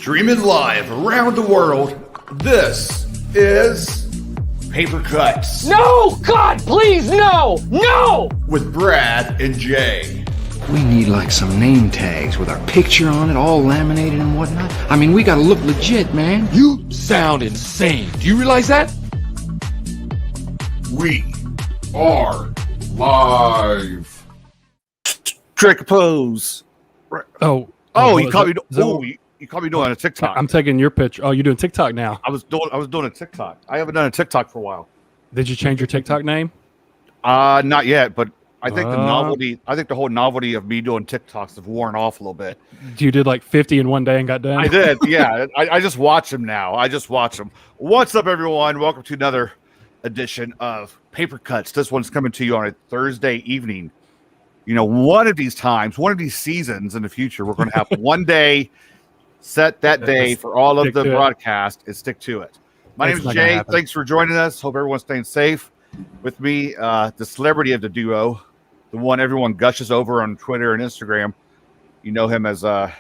Streaming live around the world, this is Paper Cuts. No! God, please, no! No! With Brad and Jay. We need like some name tags with our picture on it, all laminated and whatnot. I mean, we gotta look legit, man. You sound insane. Do you realize that? We are live. Trick pose. Oh, you caught me. You caught me doing a TikTok. I'm taking your picture. Oh, you're doing TikTok now. I was doing a TikTok. I haven't done a TikTok for a while. Did you change your TikTok name? Not yet, but I think the novelty. I think the whole novelty of me doing TikToks have worn off a little bit. You did like 50 in one day and got done. I did. Yeah, I just watch them now. I just watch them. What's up, everyone? Welcome to another edition of Paper Cuts. This one's coming to you on a Thursday evening. You know, one of these times, one of these seasons in the future, we're going to have one day. Set that day for all of the broadcast and stick to it. My name is Jay. Thanks for joining us. Hope everyone's staying safe. With me, the celebrity of the duo, the one everyone gushes over on Twitter and Instagram. You know him as the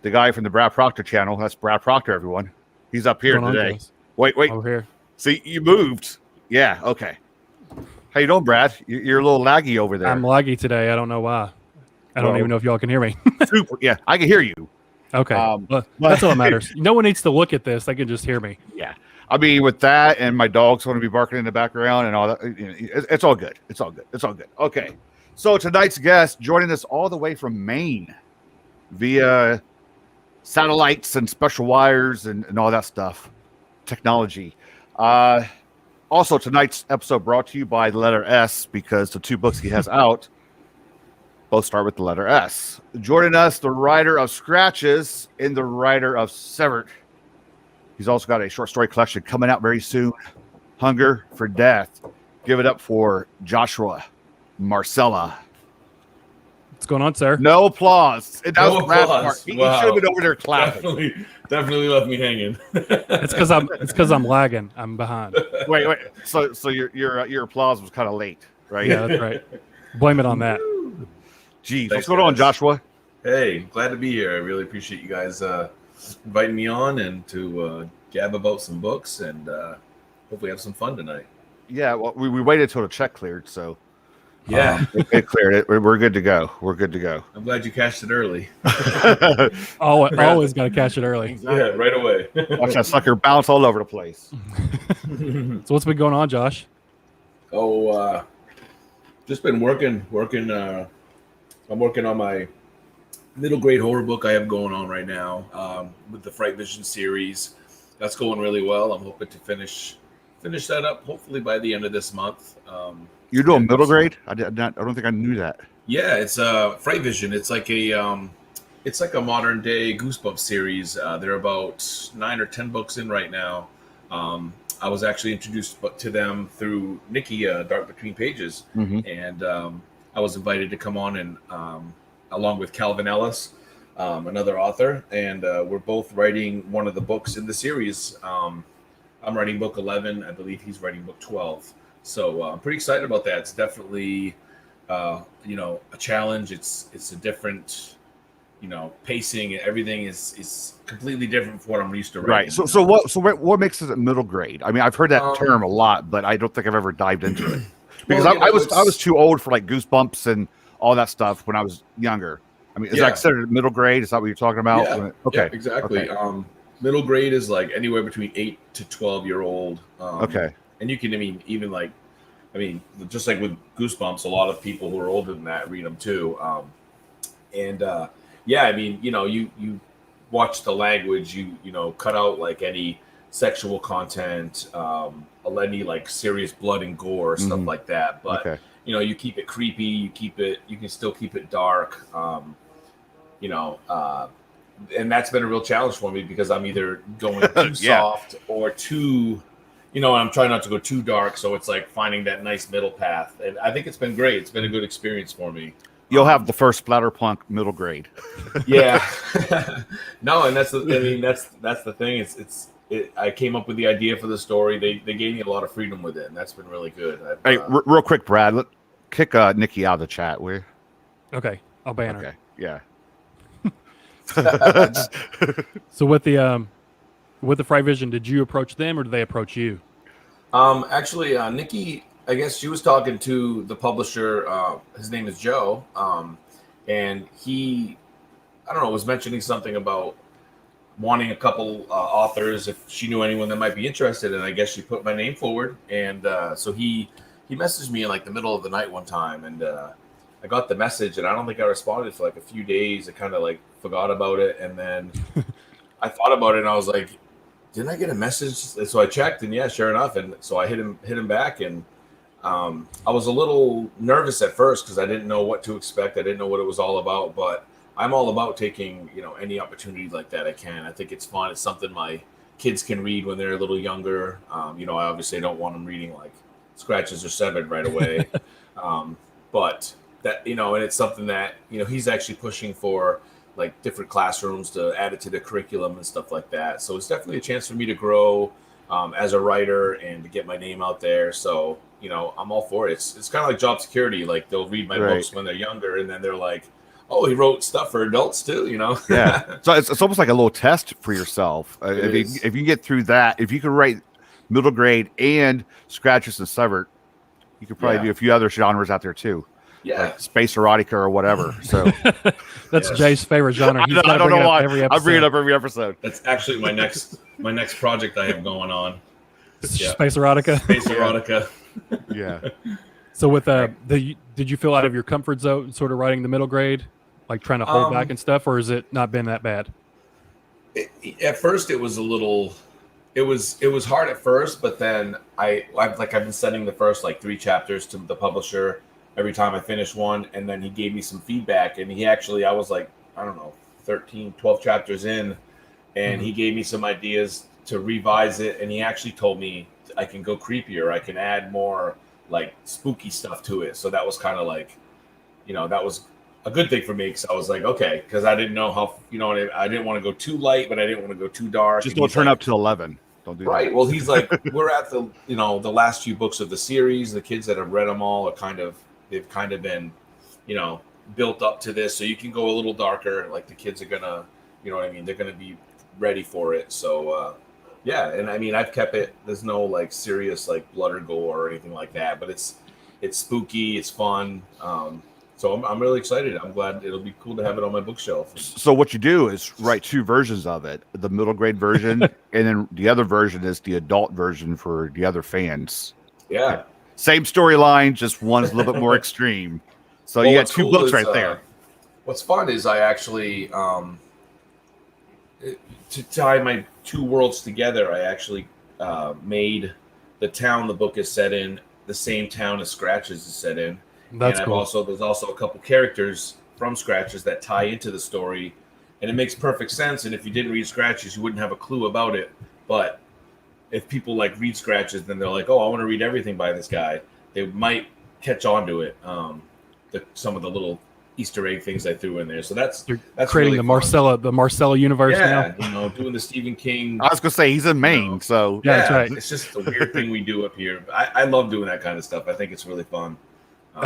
guy from the Brad Proctor channel. That's Brad Proctor, everyone. He's up here today. Wait. Over here. See, you moved. Yeah, okay. How you doing, Brad? You're a little laggy over there. I'm laggy today. I don't know why. I don't even know if y'all can hear me. Super. Yeah, I can hear you. Okay, that's all that matters. No one needs to look at this; they can just hear me. Yeah, I mean, with that, and my dog's going to be barking in the background, and all that. You know, it's all good. It's all good. It's all good. Okay, so tonight's guest joining us all the way from Maine, via satellites and special wires and all that stuff, technology. Also, tonight's episode brought to you by the letter S, because the two books he has out both start with the letter S. Joining us, the writer of Scratches and the writer of Severed. He's also got a short story collection coming out very soon, Hunger for Death. Give it up for Joshua Marsella. What's going on, sir? No applause. And that No was Brad's applause. part. He Wow. should have been over there clapping. Definitely left me hanging. It's because I'm lagging. I'm behind. Wait. So your applause was kind of late, right? Yeah, that's right. Blame it on that. Geez, what's Thanks, going on, guys. Joshua? Hey, glad to be here. I really appreciate you guys inviting me on and to gab about some books and hopefully have some fun tonight. Yeah, well, we waited till the check cleared, so Yeah, it cleared it. We're good to go. We're good to go. I'm glad you cashed it early. Always got to catch it early. Yeah, right away. Watch that sucker bounce all over the place. So what's been going on, Josh? Just been working. I'm working on my middle grade horror book I have going on right now with the Fright Vision series. That's going really well. I'm hoping to finish that up hopefully by the end of this month. You're doing middle grade? I don't think I knew that. Yeah, it's Fright Vision. It's like a modern day Goosebumps series. They're about 9 or 10 books in right now. I was actually introduced to them through Nikki, Dark Between Pages, and I was invited to come on and along with Calvin Ellis, another author, and we're both writing one of the books in the series. I'm writing book 11. I believe he's writing book 12. So I'm pretty excited about that. It's definitely, a challenge. It's a different, pacing and everything is completely different from what I'm used to writing. Right. So what makes it middle grade? I mean, I've heard that term a lot, but I don't think I've ever dived into it. Because I was too old for like Goosebumps and all that stuff when I was younger. I mean, is that considered middle grade? Is that what you're talking about? Yeah, okay. Yeah, exactly. Okay. Middle grade is like anywhere between 8 to 12-year-old. Okay. And you can, just like with Goosebumps, a lot of people who are older than that read them too. You watch the language, you cut out like any sexual content, any like serious blood and gore, stuff like that. But you keep it creepy, you can still keep it dark. And that's been a real challenge for me because I'm either going too soft or too, I'm trying not to go too dark. So it's like finding that nice middle path. And I think it's been great. It's been a good experience for me. You'll have the first Splatterpunk middle grade. Yeah. No, and that's the thing. I came up with the idea for the story. They gave me a lot of freedom with it, and that's been really good. Hey, real quick, Brad, kick Nikki out of the chat, will you? Okay, I'll ban her. Okay, yeah. So with the Fright Vision, did you approach them or did they approach you? Actually, Nikki, I guess she was talking to the publisher. His name is Joe, and he, I don't know, was mentioning something about wanting a couple authors if she knew anyone that might be interested. And I guess she put my name forward, and so he messaged me in like the middle of the night one time, and I got the message, and I don't think I responded for like a few days. I kind of like forgot about it, and then I thought about it, and I was like, didn't I get a message? And so I checked, and yeah, sure enough, and so I hit him back, and I was a little nervous at first because I didn't know what to expect. I didn't know what it was all about, but I'm all about taking, any opportunity like that I can. I think it's fun. It's something my kids can read when they're a little younger. I obviously don't want them reading like Scratches or Severed right away, but that and it's something that he's actually pushing for, like different classrooms to add it to the curriculum and stuff like that. So it's definitely a chance for me to grow as a writer and to get my name out there. So I'm all for it. It's kind of like job security. Like they'll read my books when they're younger, and then they're like, oh, he wrote stuff for adults too, Yeah. So it's almost like a little test for yourself. If you get through that, if you can write middle grade and Scratches and Severed, you could probably do a few other genres out there too. Yeah. Like space erotica or whatever. So that's Jay's favorite genre. I don't know why. I bring it up every episode. That's actually my next project I have going on. Space erotica. Space erotica. Yeah. So with did you feel out of your comfort zone sort of writing the middle grade, like trying to hold back and stuff, or has it not been that bad? At first it was a little, it was hard at first, but then I've been sending the first like 3 chapters to the publisher every time I finish one, and then he gave me some feedback, and I was like, I don't know, 13, 12 chapters in, and he gave me some ideas to revise it, and he actually told me I can go creepier, I can add more like spooky stuff to it. So that was kind of like, that was a good thing for me, because I was like, okay, because I didn't know how, I didn't want to go too light, but I didn't want to go too dark. Just don't turn up to 11. Don't do that. Right. Well, he's like, we're at the, the last few books of the series. The kids that have read them all are they've kind of been, built up to this. So you can go a little darker. Like the kids are gonna, they're gonna be ready for it. So, yeah. And I mean, I've kept it. There's no like serious like blood or gore or anything like that. But it's spooky. It's fun. So I'm really excited. I'm glad. It'll be cool to have it on my bookshelf. So what you do is write 2 versions of it: the middle grade version, and then the other version is the adult version for the other fans. Yeah. Same storyline, just one's a little bit more extreme. So you got 2 books right there. What's fun is I actually, to tie my 2 worlds together, I actually made the town the book is set in the same town as Scratches is set in. That's cool. There's also a couple characters from Scratches that tie into the story, and it makes perfect sense. And if you didn't read Scratches, you wouldn't have a clue about it. But if people like read Scratches, then they're like, oh, I want to read everything by this guy. They might catch on to it. Some of the little Easter egg things I threw in there. So that's creating really the Marsella universe now. Yeah, doing the Stephen King. I was gonna say he's in Maine, so yeah, that's right. It's just a weird thing we do up here. I love doing that kind of stuff. I think it's really fun.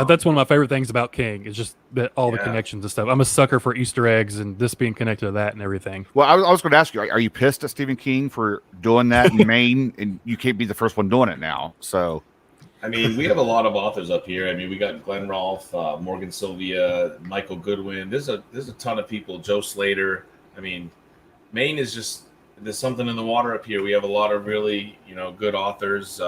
That's one of my favorite things about King is just that all the connections and stuff. I'm a sucker for Easter eggs and this being connected to that and everything. Well, I was going to ask you, are you pissed at Stephen King for doing that in Maine? And you can't be the first one doing it now. So, I mean, we have a lot of authors up here. I mean, we got Glenn Rolfe, Morgan Sylvia, Michael Goodwin. There's a ton of people. Joe Slater. I mean, Maine is just, there's something in the water up here. We have a lot of really, good authors.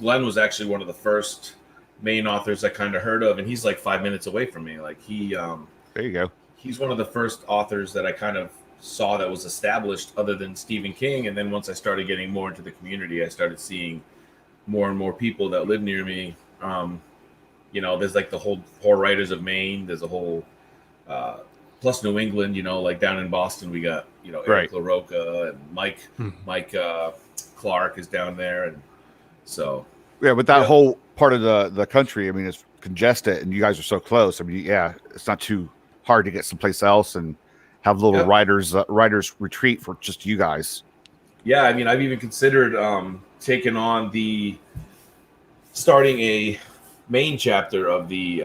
Glenn was actually one of the first Maine authors I kind of heard of, and he's like 5 minutes away from me. Like there you go. He's one of the first authors that I kind of saw that was established other than Stephen King. And then once I started getting more into the community, I started seeing more and more people that live near me. There's like the whole Poor Writers of Maine. There's a whole plus New England. Like down in Boston, we got Eric LaRocca and Mike Clark is down there, and so yeah. But that whole part of the country, I mean, it's congested, and you guys are so close. I mean, yeah, it's not too hard to get someplace else and have a little writers retreat for just you guys. Yeah, I mean, I've even considered taking on starting a main chapter of the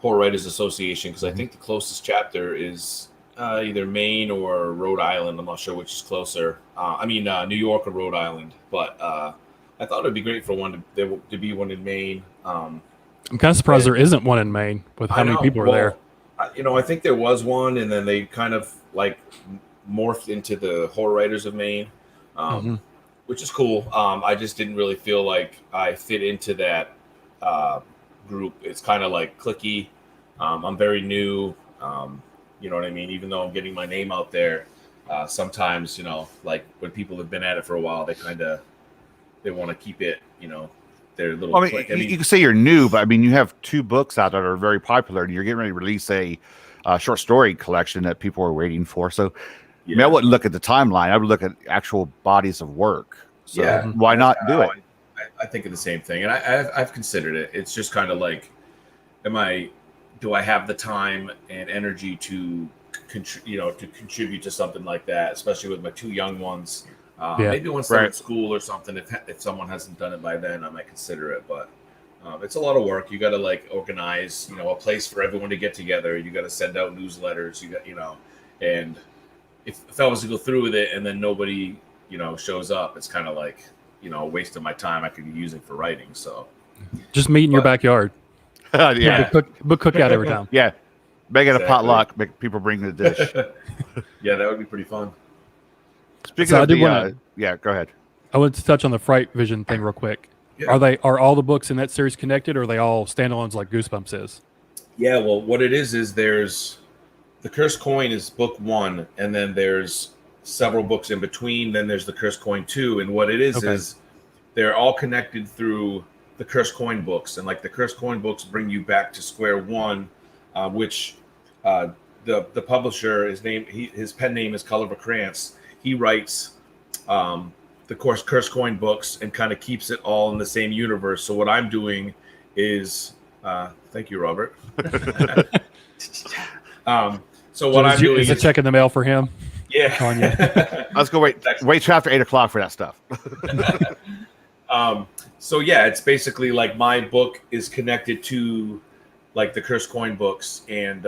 Horror Writers Association, because I think the closest chapter is either Maine or Rhode Island. I'm not sure which is closer. New York or Rhode Island. But I thought it'd be great for to be one in Maine. I'm kind of surprised there isn't one in Maine with how many people are there. I think there was one, and then they kind of like morphed into the horror writers of Maine, which is cool. I just didn't really feel like I fit into that group. It's kind of like cliquey. I'm very new. You know what I mean? Even though I'm getting my name out there, sometimes, like when people have been at it for a while, they want to keep it, their little. You can say you're new, but you have 2 books out that are very popular, and you're getting ready to release a short story collection that people are waiting for. So, I wouldn't look at the timeline. I would look at actual bodies of work. So why not do it? I think of the same thing, and I've considered it. It's just kind of like, do I have the time and energy to contribute to something like that, especially with my 2 young ones? Maybe once they're in school or something, if someone hasn't done it by then, I might consider it. But it's a lot of work. You got to organize, a place for everyone to get together. You got to send out newsletters. And if I was to go through with it and then nobody, shows up, it's kind of like, a waste of my time I could be using for writing. So just meet in your backyard. Book cookout every time. Yeah, make it a potluck. Make people bring the dish. Yeah, that would be pretty fun. Speaking of go ahead. I wanted to touch on the Fright Vision thing real quick. Yeah. Are all the books in that series connected, or are they all standalones like Goosebumps is? Yeah, well, what it is there's the Cursed Coin is book 1, and then there's several books in between. Then there's the Cursed Coin 2, and what it is they're all connected through the Cursed Coin books, and the Cursed Coin books bring you back to square one, which the publisher, his pen name is Culliver Krantz. He writes the Cursed Coin books and kind of keeps it all in the same universe. So what I'm doing is, thank you, Robert. Is a check in the mail for him? Yeah. Let's go wait till after 8:00 for that stuff. So yeah, it's basically like my book is connected to the Cursed Coin books, and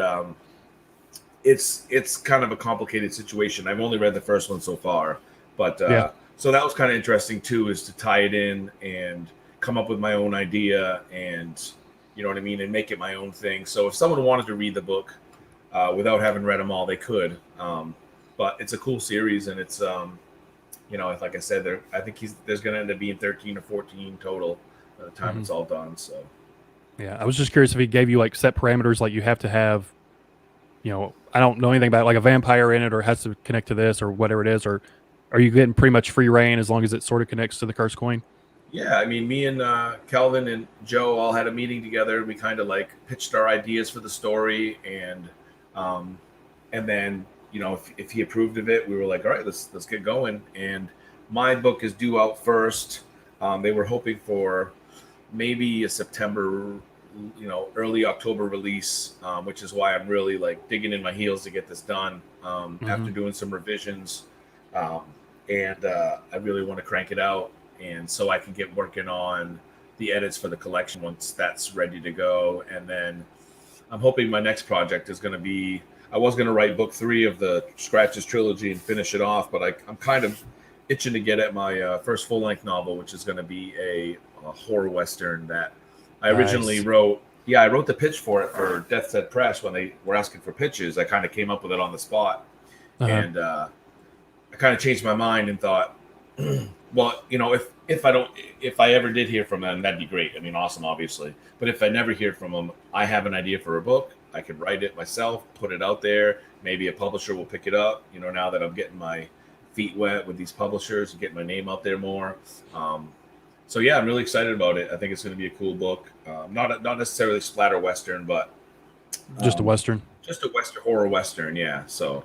it's kind of a complicated situation. I've only read the first one so far, but so that was kind of interesting too, is to tie it in and come up with my own idea, and you know what I mean, and make it my own thing. So if someone wanted to read the book without having read them all, they could. But it's a cool series, and it's like I said, I think there's going to end up being 13 or 14 total by the time it's all done. So yeah, I was just curious if he gave you set parameters, like you have to have, I don't know anything about a vampire in it, or it has to connect to this or whatever it is, or are you getting pretty much free reign as long as it sort of connects to the Cursed Coin? Yeah, me and Calvin and Joe all had a meeting together. We kind of pitched our ideas for the story, and then if he approved of it, we were like, all right, let's get going. And my book is due out first. They were hoping for maybe a September, early October release, which is why I'm really digging in my heels to get this done after doing some revisions. And I really want to crank it out, and so I can get working on the edits for the collection once that's ready to go. And then I'm hoping my next project is going to be, I was going to write book 3 of the Scratches trilogy and finish it off, but I'm kind of itching to get at my first full-length novel, which is going to be a horror western that I originally wrote. Yeah, I wrote the pitch for it for Death's Head Press when they were asking for pitches. I kind of came up with it on the spot, and I kind of changed my mind and thought, well, if I ever did hear from them, that'd be great. Awesome, obviously. But if I never hear from them, I have an idea for a book. I could write it myself, put it out there. Maybe a publisher will pick it up. Now that I'm getting my feet wet with these publishers and getting my name out there more. So yeah, I'm really excited about it. I think it's going to be a cool book. Not necessarily splatter western, but just a western. Just a horror western, yeah. So.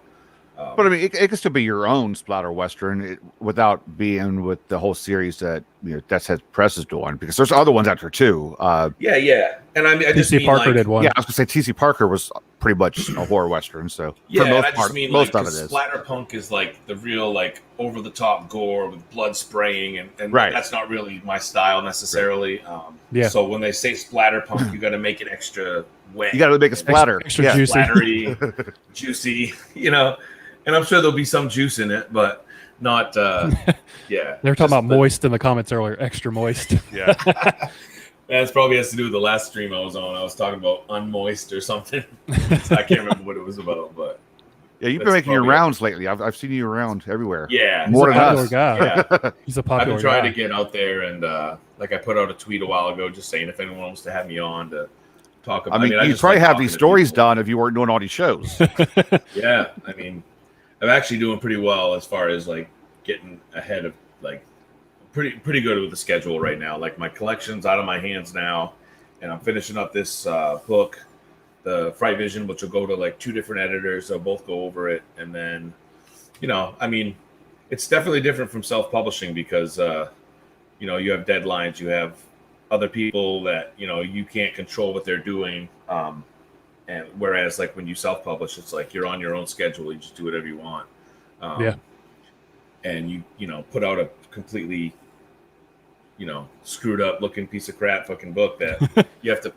But it can still be your own splatter western without being with the whole series that Death's Head Press is doing, because there's other ones out there too. Yeah, and I just mean Parker did one. Yeah, I was gonna say T.C. Parker was pretty much a horror western. So yeah, for most I just part, mean most of it is. Splatterpunk is the real over the top gore with blood spraying, and right. That's not really my style necessarily. Yeah. So when they say splatterpunk, you got to make it extra wet. You got to make it splatter. Extra juicy. Splattery, juicy, you know. And I'm sure there'll be some juice in it, but not. Yeah, They were talking about moist in the comments earlier. Extra moist. Yeah. That probably has to do with the last stream I was on. I was talking about unmoist or something. I can't remember what it was about, but Yeah, you've been That's making your probably it. rounds lately. I've seen you around everywhere. yeah, More He's a than popular us. guy. yeah. He's a I've popular been trying guy. to get out there and like I put out a tweet a while ago just saying if anyone wants to have me on to talk about. I mean, I you'd just probably like have talking these to stories people. done if you weren't doing all these shows. Yeah, I mean, I'm actually doing pretty well as far as like getting ahead of like pretty good with the schedule right now. Like my collection's out of my hands now, and I'm finishing up this book, the Fright Vision, which will go to like 2 different editors. They'll both go over it, and then, you know, I mean, it's definitely different from self-publishing because you know, you have deadlines, you have other people that, you know, you can't control what they're doing. And whereas like when you self-publish, it's like you're on your own schedule. You just do whatever you want. Yeah. And you know, put out a completely, you know, screwed up looking piece of crap fucking book that you have to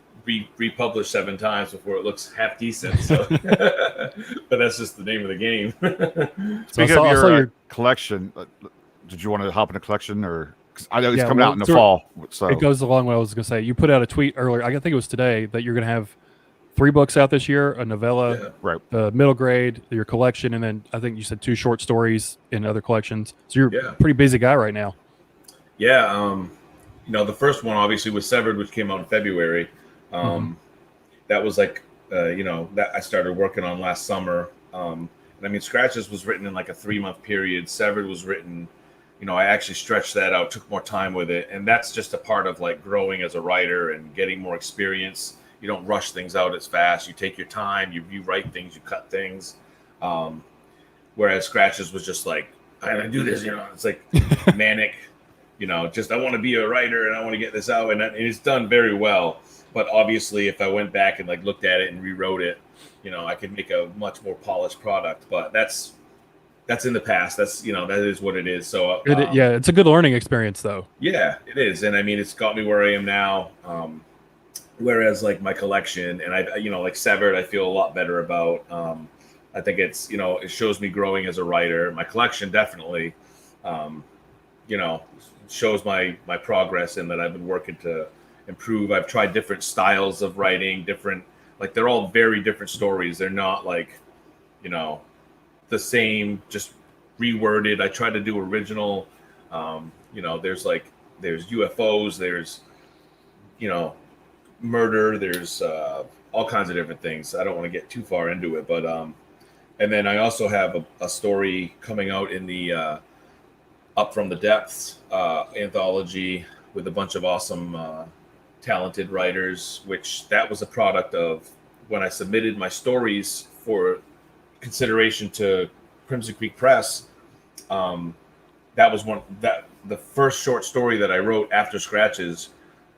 republish 7 times before it looks half decent. So, but that's just the name of the game. So I Speaking saw of your your collection, did you want to hop in a collection or? 'Cause I know it's Yeah, coming well, out in the sort of- fall. So it goes along what I was going to say. You put out a tweet earlier. I think it was today that you're going to have 3 books out this year: a novella, Yeah. right. the middle grade, your collection, and then I think you said 2 short stories in other collections. So you're Yeah. a pretty busy guy right now. Yeah, you know, the first one obviously was Severed, which came out in February. That was like, you know, that I started working on last summer. And I mean, Scratches was written in like a 3-month period. Severed was written, you know, I actually stretched that out, took more time with it, and that's just a part of like growing as a writer and getting more experience. You don't rush things out as fast. You take your time. You write things. You cut things. Whereas Scratches was just like, I'm gonna do this. You know, it's like manic. You know, just I want to be a writer and I want to get this out, and it's done very well. But obviously, if I went back and like looked at it and rewrote it, you know, I could make a much more polished product. But that's in the past. That's, you know, that is what it is. So Yeah, it's a good learning experience though. yeah, it is, and I mean, it's got me where I am now. Whereas like my collection and I, you know, like Severed, I feel a lot better about. I think it's, you know, it shows me growing as a writer. My collection definitely, you know, shows my progress and that I've been working to improve. I've tried different styles of writing, different, like they're all very different stories. They're not like, you know, the same, just reworded. I try to do original. You know, there's UFOs, there's, you know, murder, there's all kinds of different things. I don't want to get too far into it, but and then I also have a story coming out in the Up From the Depths anthology with a bunch of awesome talented writers, which that was a product of when I submitted my stories for consideration to Crimson Creek Press. That was the first short story that I wrote after Scratches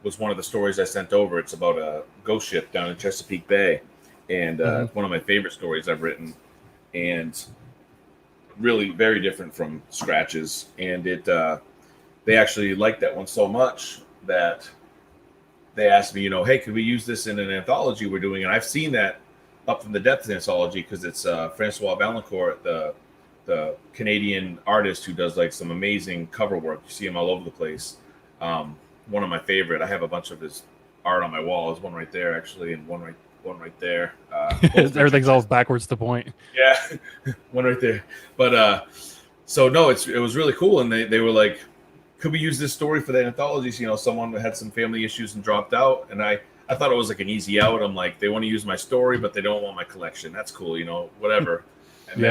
was one of the stories I sent over. It's about a ghost ship down in Chesapeake Bay, and it's one of my favorite stories I've written, and really very different from Scratches. And it they actually liked that one so much that they asked me, you know, hey, could we use this in an anthology we're doing? And I've seen that Up From the Depths anthology because it's Francois Valancourt, the Canadian artist who does like some amazing cover work. You see him all over the place. One of my favorite. I have a bunch of his art on my wall. There's one right there, actually, and one right there. Everything's all backwards to point. Yeah, one right there. But so no, it was really cool, and they were like, could we use this story for the anthologies? You know, someone had some family issues and dropped out, and I thought it was like an easy out. I'm like, they want to use my story, but they don't want my collection. That's cool, you know, whatever. And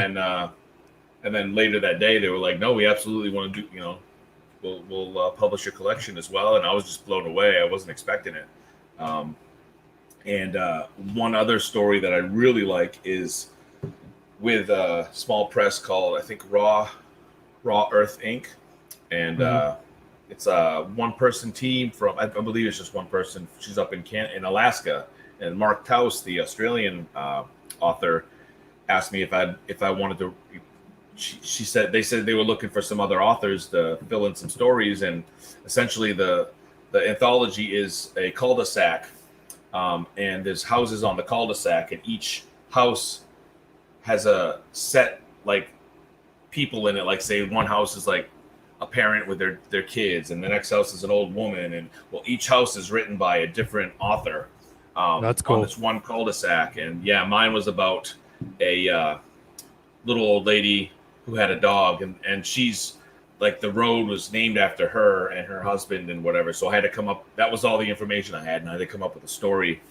then later that day, they were like, no, we absolutely want to do, you know, we'll publish your collection as well. And I was just blown away. I wasn't expecting it. And one other story that I really like is with a small press called, I think, Raw Earth Inc. And it's a one-person team from, I believe it's just one person. She's up in Alaska. And Mark Taus, the Australian author, asked me if I wanted to. She said they were looking for some other authors to fill in some stories, and essentially the anthology is a cul-de-sac and there's houses on the cul-de-sac, and each house has a set like people in it. Like say one house is like a parent with their kids, and the next house is an old woman, and well, each house is written by a different author. That's cool. On this one cul-de-sac, and yeah, mine was about a little old lady who had a dog, and she's like the road was named after her and her husband and whatever. So I had to come up. That was all the information I had, and I had to come up with a story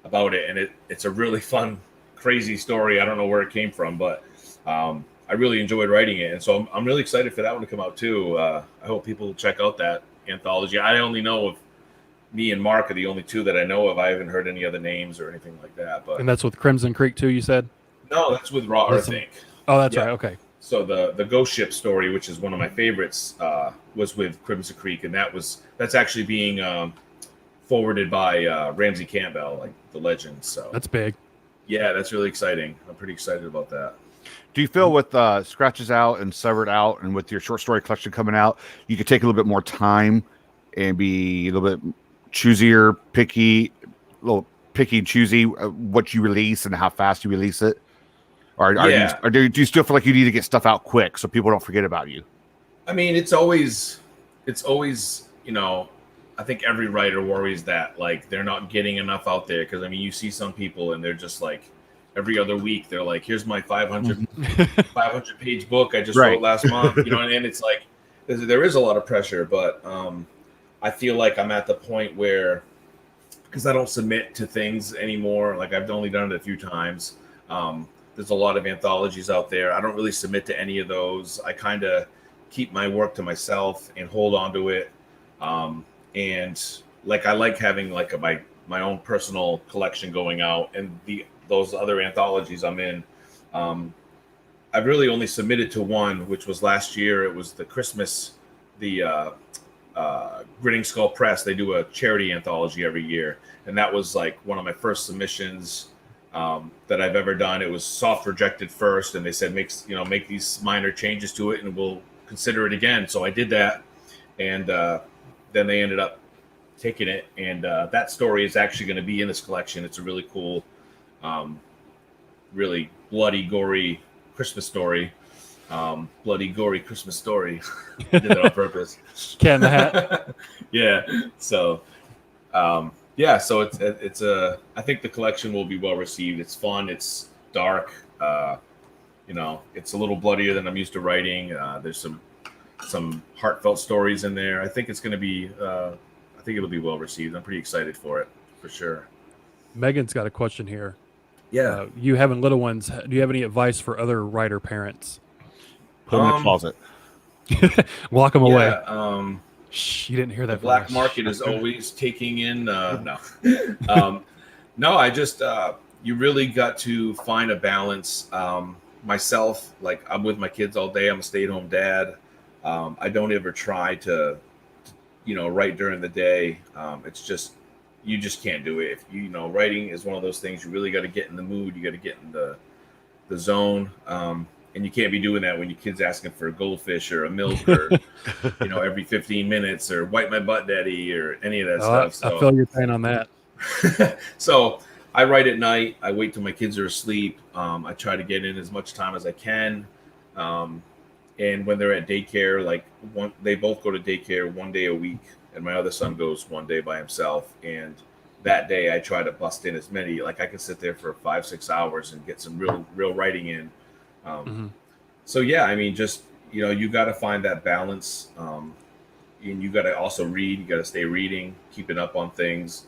about it. And it's a really fun, crazy story. I don't know where it came from, but I really enjoyed writing it, and so I'm really excited for that one to come out too. I hope people check out that anthology. I only know of me and Mark are the only two that I know of. I haven't heard any other names or anything like that. But And that's with Crimson Creek too, you said? no, that's with Raw, I think. Oh, that's Yeah. right. Okay. So the Ghost Ship story, which is one of my favorites, was with Crimson Creek, and that's actually being forwarded by Ramsey Campbell, like the legend. So That's big. yeah, that's really exciting. I'm pretty excited about that. Do you feel with Scratches Out and Severed Out and with your short story collection coming out, you could take a little bit more time and be a little bit choosier, picky, a little picky and choosy what you release and how fast you release it? Or do you still feel like you need to get stuff out quick so people don't forget about you? I mean, it's always, I think every writer worries that like they're not getting enough out there, because I mean, you see some people and they're just like every other week they're like, here's my 500 page book I just wrote last month, and it's like there is a lot of pressure, but I feel like I'm at the point where, because I don't submit to things anymore, like I've only done it a few times. There's a lot of anthologies out there. I don't really submit to any of those. I kind of keep my work to myself and hold on to it. And like I like having like my own personal collection going out, and those other anthologies I'm in. I've really only submitted to one, which was last year. It was the Christmas, the Grinning Skull Press. They do a charity anthology every year, and that was like one of my first submissions that I've ever done. It was soft rejected first, and they said make these minor changes to it, and we'll consider it again. So I did that, and then they ended up taking it, and that story is actually going to be in this collection. It's a really cool, really bloody, gory Christmas story. Bloody, gory Christmas story. I did that on purpose. Cat in the Hat. Yeah. So, so it's I think the collection will be well received. It's fun. It's dark. It's a little bloodier than I'm used to writing. There's some heartfelt stories in there. I think it's going to be. I think it'll be well received. I'm pretty excited for it, for sure. Megan's got a question here. Yeah. You having little ones, do you have any advice for other writer parents? Put them in the closet. Lock them away. Shh, you didn't hear that. The black market is always taking in. No. No, I just, you really got to find a balance. Myself, like I'm with my kids all day. I'm a stay-at-home dad. I don't ever try to write during the day. It's just, you just can't do it. If writing is one of those things you really got to get in the mood. You got to get in the zone. And you can't be doing that when your kid's asking for a goldfish or a milk or, every 15 minutes or wipe my butt, daddy, or any of that stuff. So, I feel your pain on that. So I write at night. I wait till my kids are asleep. I try to get in as much time as I can. And when they're at daycare, they both go to daycare one day a week, and my other son goes one day by himself. And that day I try to bust in as many, I can sit there for 5-6 hours and get some real writing in. So yeah, I mean, just, you got to find that balance. And you got to also read, you got to stay reading, keeping up on things,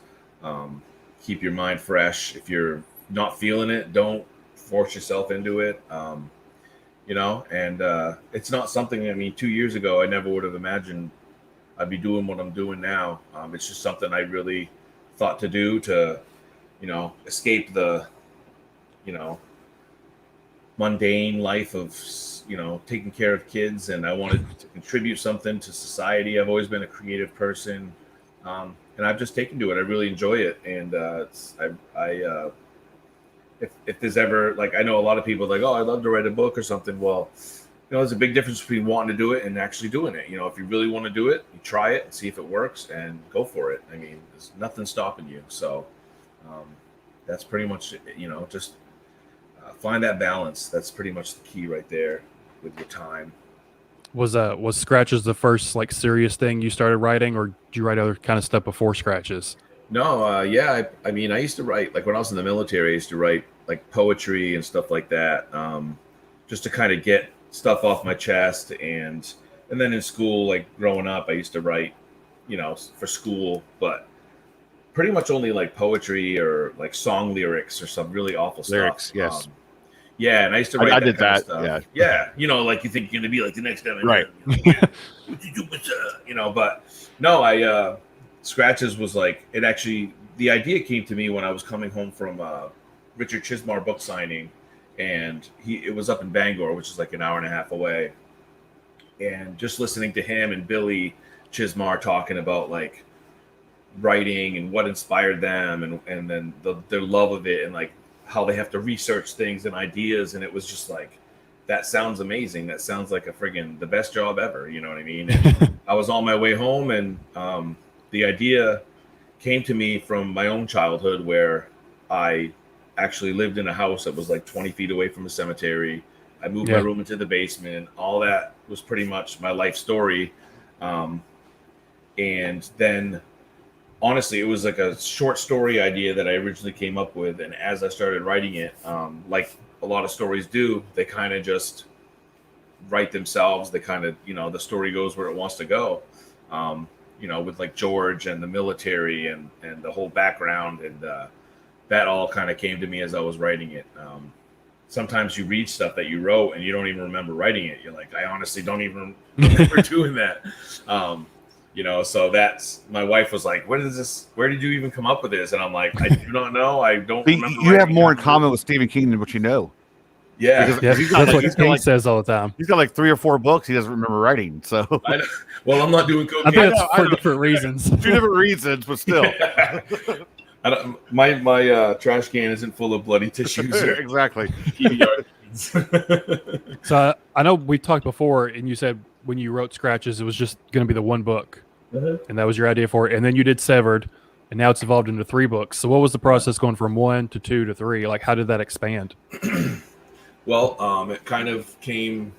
keep your mind fresh. If you're not feeling it, don't force yourself into it. And it's not something, 2 years ago, I never would have imagined I'd be doing what I'm doing now. It's just something I really thought to do to, escape the, mundane life of, taking care of kids. And I wanted to contribute something to society. I've always been a creative person. And I've just taken to it. I really enjoy it. And if there's ever, I know a lot of people like, oh, I'd love to write a book or something. Well, there's a big difference between wanting to do it and actually doing it. If you really want to do it, you try it and see if it works and go for it. There's nothing stopping you. So That's pretty much, just find that balance. That's pretty much the key right there with your time. Was Scratches the first like serious thing you started writing, or did you write other kind of stuff before Scratches? No, yeah. I mean, I used to write, like when I was in the military, I used to write like poetry and stuff like that, just to kind of get stuff off my chest. And then in school, like growing up, I used to write, for school, but pretty much only like poetry or like song lyrics or some really awful Lyrics, stuff. yes. Yeah, and I used to write I that did kind of that, stuff. Yeah. Like you think you're gonna be like the next time, Right. What you do with but no, I Scratches was like it actually. The idea came to me when I was coming home from Richard Chismar book signing, and it was up in Bangor, which is like an hour and a half away, and just listening to him and Billy Chismar talking about like writing and what inspired them, and then their love of it, and like how they have to research things and ideas, and it was just like, that sounds amazing. That sounds like a friggin' the best job ever. You know what I mean? And I was on my way home, and the idea came to me from my own childhood, where I actually lived in a house that was like 20 feet away from a cemetery. I moved my room into the basement. All that was pretty much my life story. And then honestly, it was like a short story idea that I originally came up with. And as I started writing it, like a lot of stories do, they kind of just write themselves. They kind of, the story goes where it wants to go. With like George and the military and the whole background. And that all kind of came to me as I was writing it. Sometimes you read stuff that you wrote and you don't even remember writing it. You're like, I honestly don't even remember doing that. So that's, my wife was like, where did you even come up with this? And I'm like, I do not know. I don't remember. You have more in common with Stephen King than what you know. Yeah. Yeah, that's what King says all the time. He's got like 3 or 4 books he doesn't remember writing. So well, I'm not doing I cocaine. think it's for different reasons. 2 different reasons, but still. My trash can isn't full of bloody tissues. Exactly. So I know we talked before, and you said when you wrote Scratches, it was just going to be the one book, and that was your idea for it. And then you did Severed, and now it's evolved into 3 books. So what was the process going from 1 to 2 to 3? Like, how did that expand? Well, it kind of came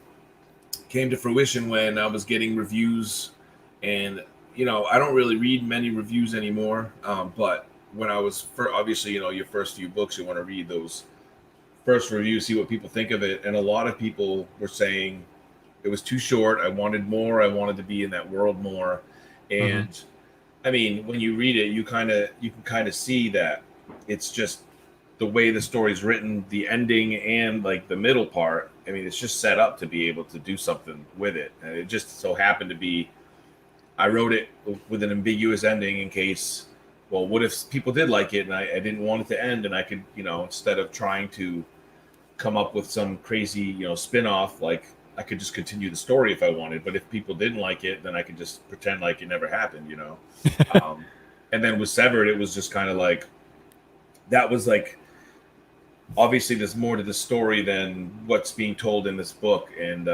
to fruition when I was getting reviews, and I don't really read many reviews anymore. But when I was obviously, your first few books, you want to read those first reviews, see what people think of it, and a lot of people were saying it was too short. I wanted more. I wanted to be in that world more. And I mean, when you read it, you can kind of see that it's just the way the story's written, the ending and like the middle part. I mean, it's just set up to be able to do something with it. And it just so happened to be, I wrote it with an ambiguous ending in case, well, what if people did like it and I didn't want it to end, and I could, instead of trying to come up with some crazy, spin-off, like I could just continue the story if I wanted. But if people didn't like it, then I could just pretend like it never happened, And then with Severed, it was just kind of like, that was like, obviously there's more to the story than what's being told in this book. And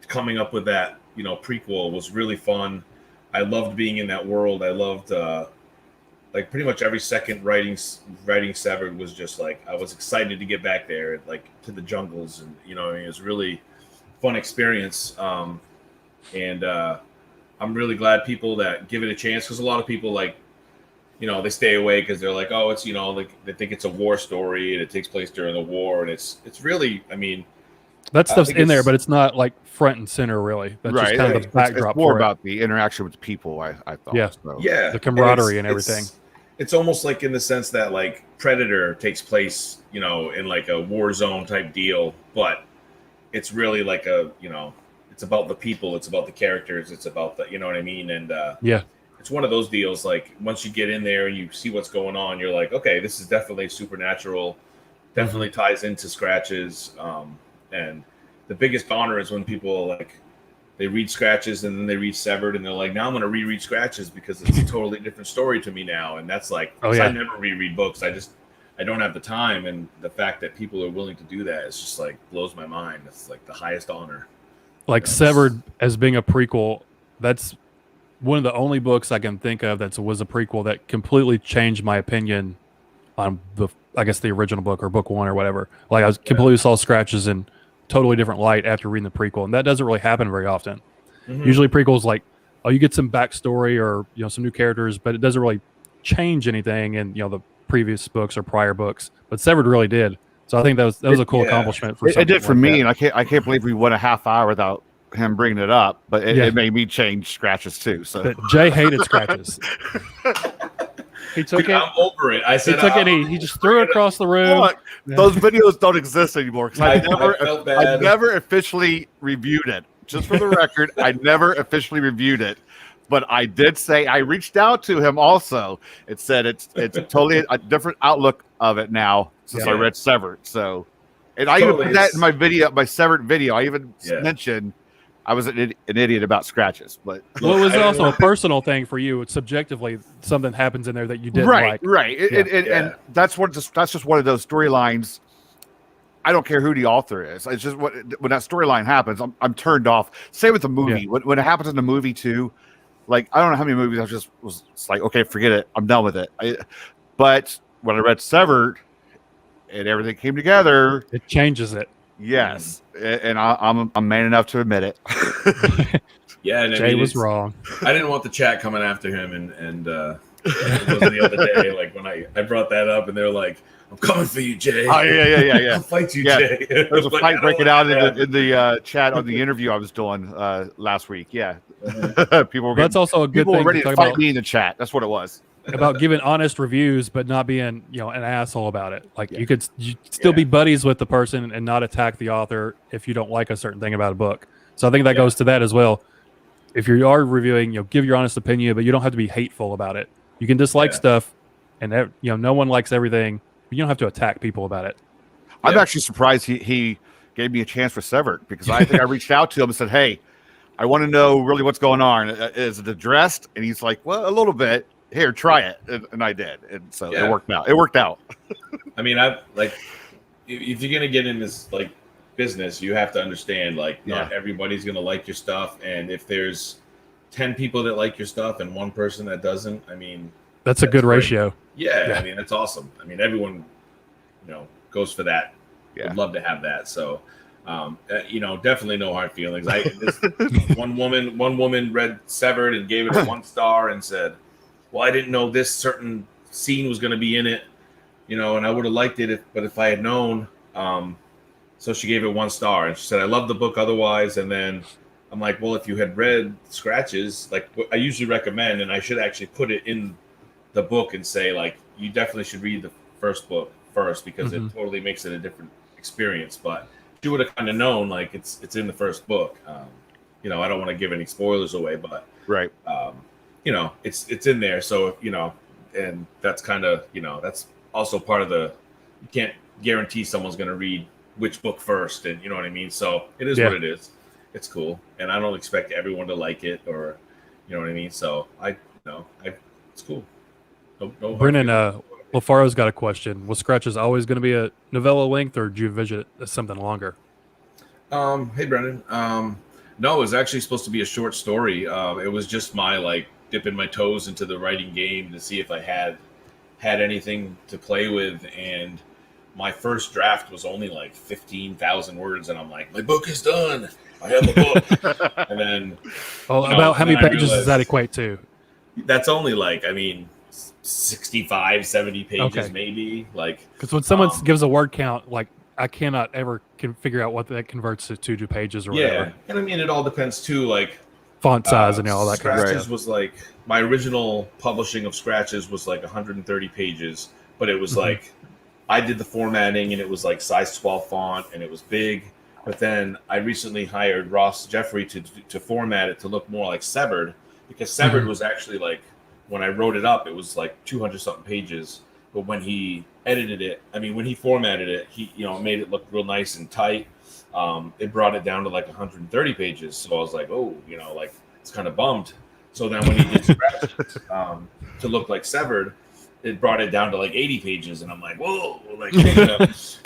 coming up with that, prequel was really fun. I loved being in that world. I loved like pretty much every second writing Severed was just like, I was excited to get back there, like to the jungles, and it was really fun experience. And I'm really glad people that give it a chance, because a lot of people like, they stay away because they're like, oh, it's like they think it's a war story and it takes place during the war, and it's really, I mean, that stuff's in there, but it's not like front and center really. That's just kind of the backdrop. It's more for about the interaction with people. I thought. Yeah. So. Yeah, the camaraderie and everything. It's almost like in the sense that like Predator takes place, in like a war zone type deal, but it's really like it's about the people, it's about the characters, it's about the, you know what I mean? And it's one of those deals, like once you get in there and you see what's going on, you're like, okay, this is definitely supernatural, definitely ties into Scratches. And the biggest honor is when people like, they read Scratches and then they read Severed and they're like, now I'm going to reread Scratches because it's a totally different story to me now. And that's like, I never reread books. I don't have the time. And the fact that people are willing to do that is just like blows my mind. It's like the highest honor. Like Severed as being a prequel, that's one of the only books I can think of that was a prequel that completely changed my opinion on I guess the original book or book one or whatever. Like I was completely saw Scratches in totally different light after reading the prequel, and that doesn't really happen very often. Usually prequels like, oh, you get some backstory or some new characters, but it doesn't really change anything in the previous books or prior books. But Severed really did. So I think that was a cool accomplishment for it did for like me, that. and I can't believe we went a half hour without him bringing it up. But it made me change Scratches too. So But Jay hated Scratches. He took Dude, I'm over it. I said he took it. He just threw it across the room. Look, those videos don't exist anymore because I felt bad. I never officially reviewed it. Just for the record, I never officially reviewed it. But I did say I reached out to him also. It said it's totally a different outlook of it now since I read Severed. So, and I even put that in my video, my Severed video. I even mentioned I was an idiot about Scratches, but well, it was also a personal thing for you. It's subjectively something happens in there that you didn't like. Right. And that's just one of those storylines. I don't care who the author is. It's just when that storyline happens, I'm turned off. Same with the movie. Yeah. When it happens in the movie too, like I don't know how many movies I just was like, okay, forget it. I'm done with it. But when I read Severed and everything came together, it changes it. Yes, and I'm man enough to admit it. Yeah, and Jay was wrong. I didn't want the chat coming after him, and it was the other day, like when I brought that up, and they're like, "I'm coming for you, Jay." Oh yeah. I'll fight you, Jay. There's a fight breaking out in the chat on the interview I was doing last week. Yeah, people were. That's also a good people thing were ready to to talk fight about. me in the chat. That's what it was. About giving honest reviews, but not being an asshole about it. Like you could still be buddies with the person and not attack the author if you don't like a certain thing about a book. So I think that goes to that as well. If you are reviewing, give your honest opinion, but you don't have to be hateful about it. You can dislike stuff, and no one likes everything. But you don't have to attack people about it. I'm actually surprised he gave me a chance for Severed because I think I reached out to him and said, "Hey, I want to know really what's going on. Is it addressed?" And he's like, "Well, a little bit. Here, try it," and I did, and so it worked out. It worked out. I mean, if you're gonna get in this business, you have to understand not everybody's gonna like your stuff, and if there's 10 people that like your stuff and one person that doesn't, I mean, that's a good great. ratio. Yeah, I mean, that's awesome. I mean, everyone, goes for that. Yeah. Would love to have that. So, definitely no hard feelings. One woman read Severed and gave it a 1 star and said, "Well, I didn't know this certain scene was going to be in it, and I would have liked it if I had known." So she gave it 1 star, and she said, "I love the book otherwise." And then I'm like, "Well, if you had read Scratches, like what I usually recommend, and I should actually put it in the book and say, you definitely should read the first book first because it totally makes it a different experience." But she would have kind of known, it's in the first book. I don't want to give any spoilers away, but right. It's in there. So, and that's kind of, that's also part of you can't guarantee someone's going to read which book first. And you know what I mean? So it is what it is. It's cool. And I don't expect everyone to like it or, you know what I mean? So it's cool. No Brennan, LaFaro's got a question. Was Scratches always going to be a novella length or did you envision it as something longer? Hey, Brennan. No, it was actually supposed to be a short story. It was just my dipping my toes into the writing game to see if I had anything to play with, and my first draft was only 15,000 words, and I'm like, my book is done. I have a book. And then about how many pages does that equate to? That's only 65, 70 pages maybe. Because when someone gives a word count, I cannot ever figure out what that converts to 2 pages or whatever. And I mean, it all depends too, font size and all that kind of stuff. was my original publishing of Scratches was 130 pages, but it was I did the formatting and it was size 12 font and it was big. But then I recently hired Ross Jeffrey to format it to look more like Severed, because Severed was actually when I wrote it up, it was 200 something pages. But when he edited it, when he formatted it, he made it look real nice and tight. It brought it down to 130 pages. So I was it's kind of bummed. So then when he did Scratches to look like Severed, it brought it down to 80 pages. And I'm like, whoa.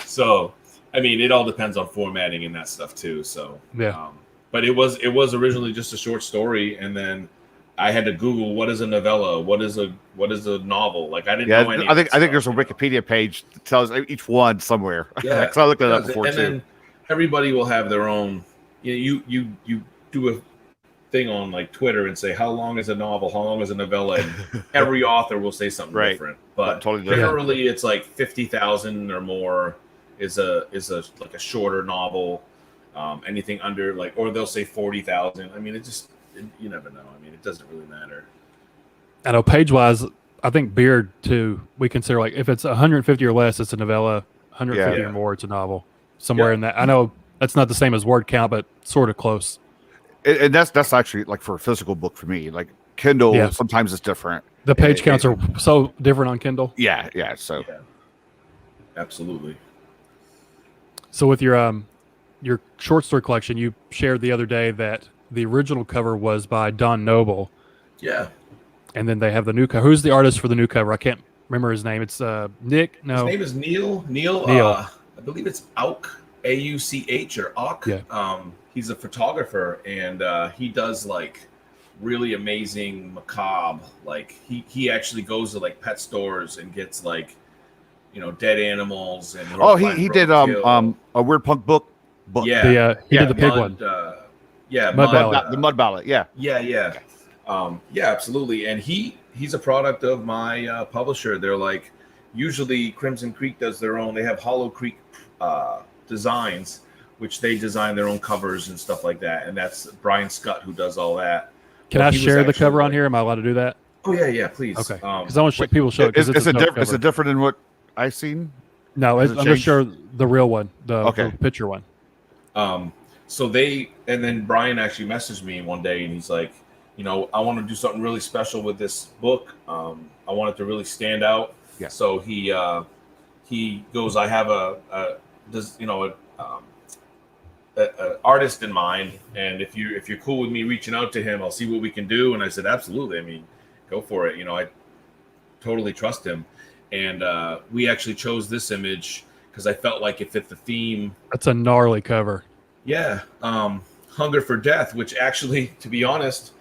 So, it all depends on formatting and that stuff too. So, but it was originally just a short story. And then I had to Google what is a novella, what is a novel. Like I didn't Yeah, know any. I think there's a Wikipedia page that tells each one somewhere. Yeah, so I looked it up before and too. then everybody will have their own. You do a thing on like Twitter and say how long is a novel, how long is a novella, and every author will say something different. But totally different. generally, it's like 50,000 or more is a like a shorter novel. Anything under like, or they'll say 40,000. I mean, you never know. I mean, it doesn't really matter. I know page wise, I think Beard too. We consider like if it's 150 or less, it's a novella. 150 or more, it's a novel. Somewhere in that. I know that's not the same as word count, but sort of close. And that's actually like for a physical book for me. Like Kindle, sometimes it's different. The page counts are so different on Kindle. Yeah. So, absolutely. So with your short story collection, you shared the other day that the original cover was by Don Noble. Yeah. And then they have the new cover. Who's the artist for the new cover? I can't remember his name. It's Nick. No, his name is Neil. I believe it's Auk, AUCH or Auk. Yeah. He's a photographer, and he does like really amazing macabre. Like he actually goes to like pet stores and gets like dead animals and. He did a Weird Punk book. Yeah. He did the pig one. Mud Ballad. The Mud Ballad. Yeah. Yeah, absolutely. And he's a product of my publisher. They're like, usually Crimson Creek does their own. They have Hollow Creek designs, which they design their own covers and stuff like that. And that's Brian Scott who does all that. Can I share the cover on here? Am I allowed to do that? Oh yeah, please. Okay. Because I want people to show it. Is it different than what I've seen? No, I'm just sure the real one, the picture one. So then Brian actually messaged me one day and he's like, I want to do something really special with this book. I want it to really stand out. Yeah. So he goes, I have an artist in mind, and if you're cool with me reaching out to him, I'll see what we can do. And I said, absolutely. I mean, go for it. I totally trust him. And we actually chose this image because I felt like it fit the theme. That's a gnarly cover. Yeah. Hunger for Death, which actually, to be honest,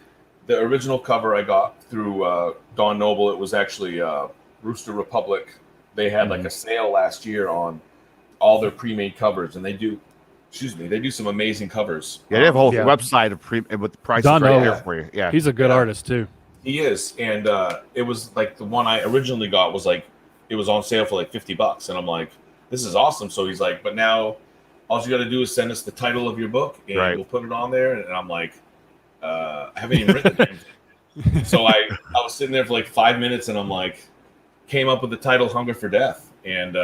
the original cover I got through Don Noble, it was actually Rooster Republic. They had like a sale last year on all their pre-made covers, and they do some amazing covers. Yeah, they have a whole website of with the prices Don right Noble. here for you. Yeah, he's a good artist too. He is, and it was like the one I originally got was like it was on sale for like $50, and I'm like, this is awesome. So he's like, but now all you got to do is send us the title of your book, and we'll put it on there. And I'm like, I haven't even written it. So I was sitting there for like 5 minutes, and I'm like, came up with the title "Hunger for Death," and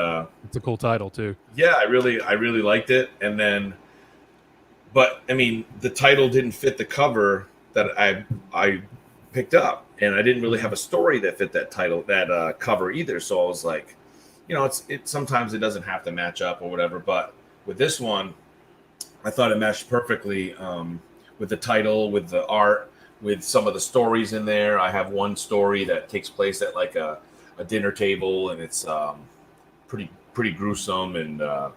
it's a cool title too. Yeah, I really liked it, and then, but I mean, the title didn't fit the cover that I picked up, and I didn't really have a story that fit that title, that cover either. So I was like, it sometimes it doesn't have to match up or whatever, but with this one, I thought it matched perfectly with the title, with the art, with some of the stories in there. I have one story that takes place at like a dinner table, and it's pretty gruesome, and I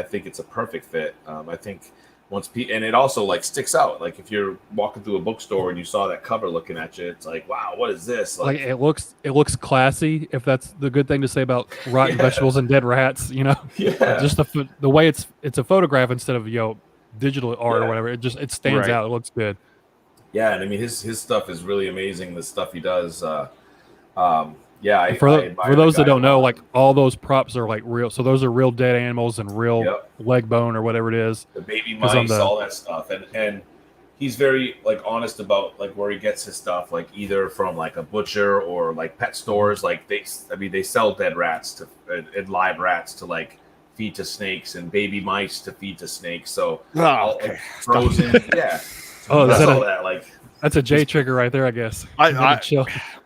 think it's a perfect fit. I think and it also like sticks out. Like if you're walking through a bookstore and you saw that cover looking at you, it's like, wow, what is this? Like it looks classy. If that's the good thing to say about rotten vegetables and dead rats, just the way it's a photograph instead of digital art or whatever. It stands out. It looks good. Yeah, and I mean his stuff is really amazing. The stuff he does. For those that don't know, like all those props are like real. So those are real dead animals and real leg bone or whatever it is. The baby mice, all that stuff, and he's very like honest about like where he gets his stuff, like either from like a butcher or like pet stores. Like they sell dead rats and live rats to like feed to snakes, and baby mice to feed to snakes. So like, frozen, Oh, that's all that like. That's a J trigger right there, I guess.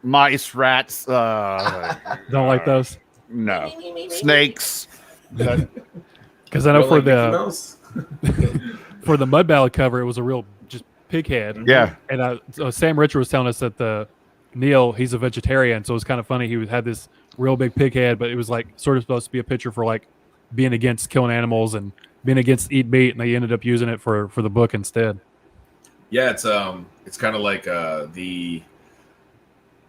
Mice, rats. Don't like those. No, snakes. Because I know for the Mud Ballad cover, it was a real just pig head. Yeah. And Sam Richard was telling us that Neil, he's a vegetarian, so it was kind of funny. He had this real big pig head, but it was like sort of supposed to be a picture for like being against killing animals and being against eat meat, and they ended up using it for the book instead. Yeah, it's kind of like the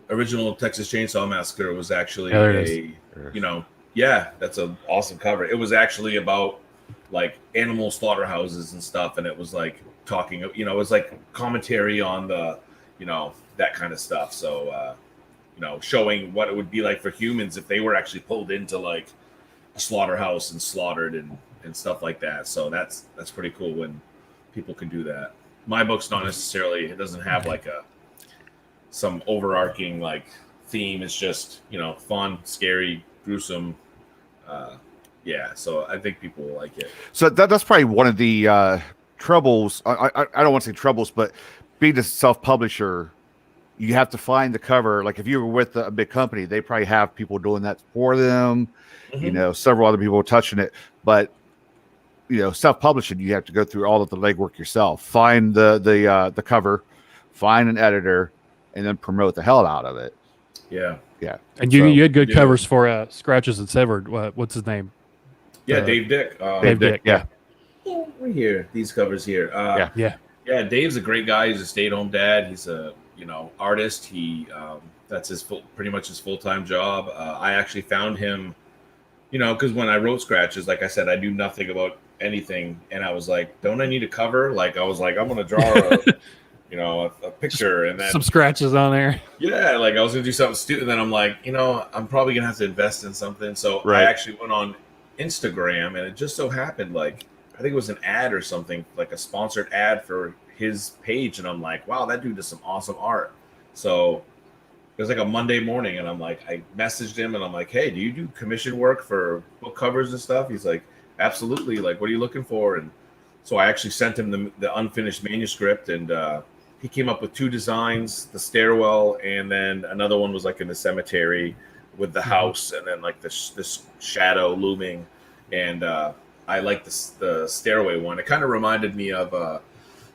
original Texas Chainsaw Massacre was actually Yeah, there it is. yeah, that's an awesome cover. It was actually about like animal slaughterhouses and stuff, and it was like talking, it was like commentary on the, that kind of stuff. So, showing what it would be like for humans if they were actually pulled into like a slaughterhouse and slaughtered and stuff like that. So that's pretty cool when people can do that. My book's not necessarily, it doesn't have like some overarching like theme. It's just, fun, scary, gruesome. Yeah, so I think people will like it. So that's probably one of the troubles. I don't want to say troubles, but being a self-publisher, you have to find the cover. Like if you were with a big company, they probably have people doing that for them. Several other people touching it, but self-publishing, you have to go through all of the legwork yourself. Find the cover, find an editor, and then promote the hell out of it. Yeah. And you had good covers for Scratches and Severed. What's his name? Yeah, Dave Dick. Dave Dick. Yeah. Right here, these covers here. Yeah. Dave's a great guy. He's a stay-at-home dad. He's a artist. He that's pretty much his full-time job. I actually found him, because when I wrote Scratches, like I said, I knew nothing about anything, and I was like, don't I need a cover? Like I was like, I'm gonna draw a picture and then some scratches on there. Yeah, like I was gonna do something stupid, and then I'm like, I'm probably gonna have to invest in something. So Right. I actually went on Instagram, and it just so happened, like I think it was an ad or something, like a sponsored ad for his page, and I'm like, wow, that dude does some awesome art. So it was like a Monday morning, and I'm like, I messaged him, and I'm like, hey, do you do commission work for book covers and stuff? He's like, absolutely. Like, what are you looking for? And so I actually sent him the unfinished manuscript, and he came up with 2 designs: the stairwell, and then another one was like in the cemetery with the house, and then like this shadow looming. And I like the stairway one. It kind of reminded me of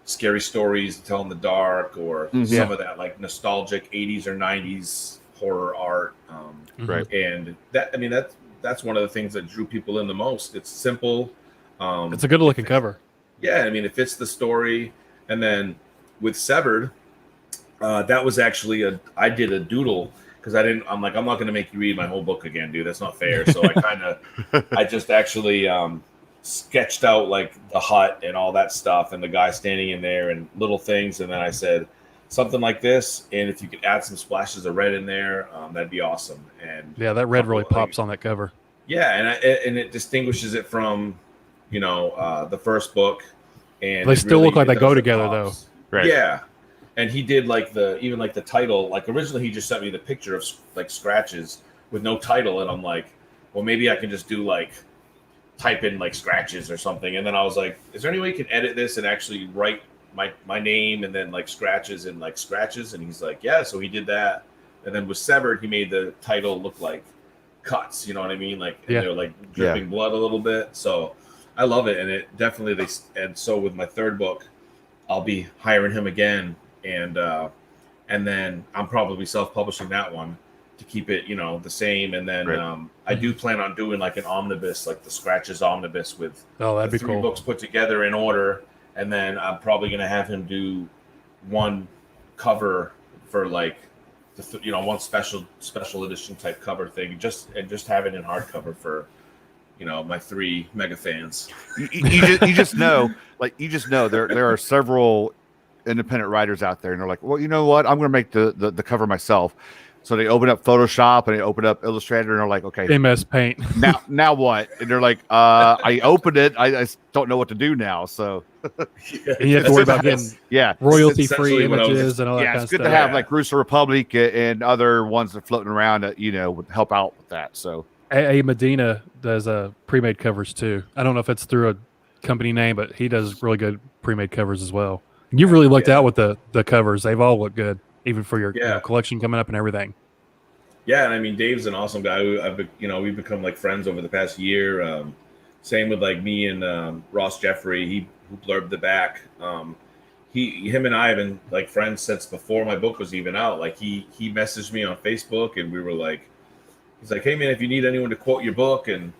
Scary Stories to Tell in the Dark, or some of that like nostalgic 80s or 90s horror art. Right. And that's one of the things that drew people in the most. It's simple. It's a good looking cover. Yeah, it fits the story. And then with Severed, that was actually I did a doodle because I'm like, I'm not going to make you read my whole book again, dude. That's not fair. So I just actually sketched out like the hut and all that stuff and the guy standing in there and little things. And then I said something like this. And if you could add some splashes of red in there, that'd be awesome. And yeah, that red really pops on that cover. Yeah. And it distinguishes it from, the first book. And they still look like they go together though. Right. Yeah. And he did like the title, like originally he just sent me the picture of like Scratches with no title. And I'm like, well, maybe I can just do like type in like Scratches or something. And then I was like, is there any way you can edit this and actually write my name and then like Scratches and like Scratches? And he's like, yeah. So he did that. And then with Severed, he made the title look like cuts, you know what I mean? Like, they're like dripping blood a little bit. So I love it. And it definitely, and so with my third book, I'll be hiring him again. And then I'm probably self-publishing that one to keep it, the same. And then I do plan on doing like an omnibus, like the Scratches omnibus with that'd be 3 cool. books put together in order. And then I'm probably going to have him do one cover for like, one special edition type cover thing, just have it in hardcover for, my 3 mega fans. You just know there are several independent writers out there, and they're like, well, you know what, I'm going to make the cover myself. So they open up Photoshop and they open up Illustrator, and they're like, okay, MS Paint. now what? And they're like, I opened it, I just don't know what to do now. So and you have to worry about getting royalty-free images and all that kind of stuff. It's good to have like Russo Republic and other ones that are floating around that would help out with that. So A. Medina does pre-made covers too. I don't know if it's through a company name, but he does really good pre-made covers as well. You've really looked out with the covers. They've all looked good, even for your collection coming up and everything. Yeah, and Dave's an awesome guy. We've become like friends over the past year. Same with like me and Ross Jeffrey. Who blurbed the back. Him and I have been like friends since before my book was even out. Like he messaged me on Facebook, and we were like, he's like, hey man, if you need anyone to quote your book, and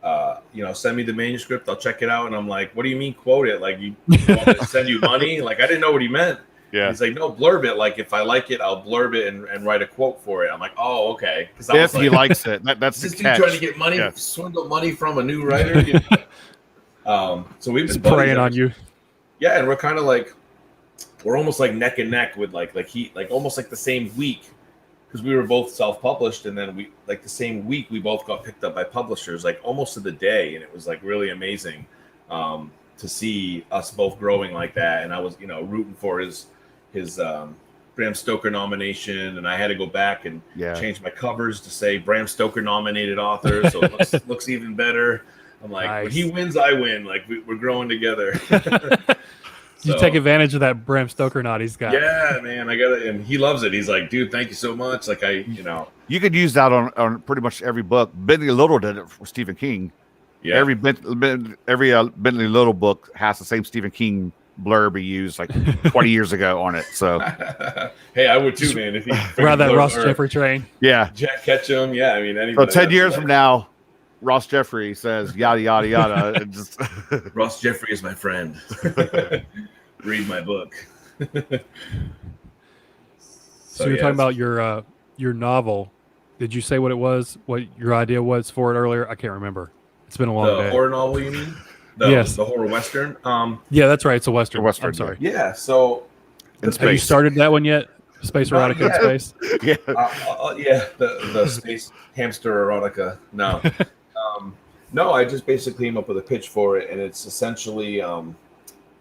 send me the manuscript. I'll check it out. And I'm like, what do you mean quote it? Like, you want me to send you money? Like, I didn't know what he meant. Yeah. He's like, no, blurb it. Like, if I like it, I'll blurb it and write a quote for it. I'm like, oh, okay. If he likes it, that's this the dude catch. trying to get money, swindle money from a new writer. So we've been preying on you. Yeah, and we're kind of like, we're almost like neck and neck with like almost like the same week, because we were both self-published, and then we like the same week we both got picked up by publishers, like almost to the day, and it was like really amazing to see us both growing like that. And I was rooting for his Bram Stoker nomination, and I had to go back and change my covers to say Bram Stoker nominated author, so it looks even better. I'm like, nice. When he wins, I win. Like we're growing together. You take advantage of that Bram Stoker nod he's got. Yeah, man, I got it, and he loves it. He's like, dude, thank you so much. Like you could use that on pretty much every book. Bentley Little did it for Stephen King. Yeah, every Bentley Little book has the same Stephen King blurb he used like 20 years ago on it. So, hey, I would too, man. If he ride that Ross Jeffrey train, Jack Ketchum, I mean, anybody. So 10 years from now, Ross Jeffrey says yada yada yada. Just Ross Jeffrey is my friend. Read my book. So you're talking about your novel. Did you say what it was? What your idea was for it earlier? I can't remember. It's been a long day. The horror novel, you mean? Yes. The horror western. Yeah, that's right. It's a western. I'm sorry. Yeah. So have you started that one yet? Space erotica in space. Yeah. The space hamster erotica. No. No, I just basically came up with a pitch for it, and it's essentially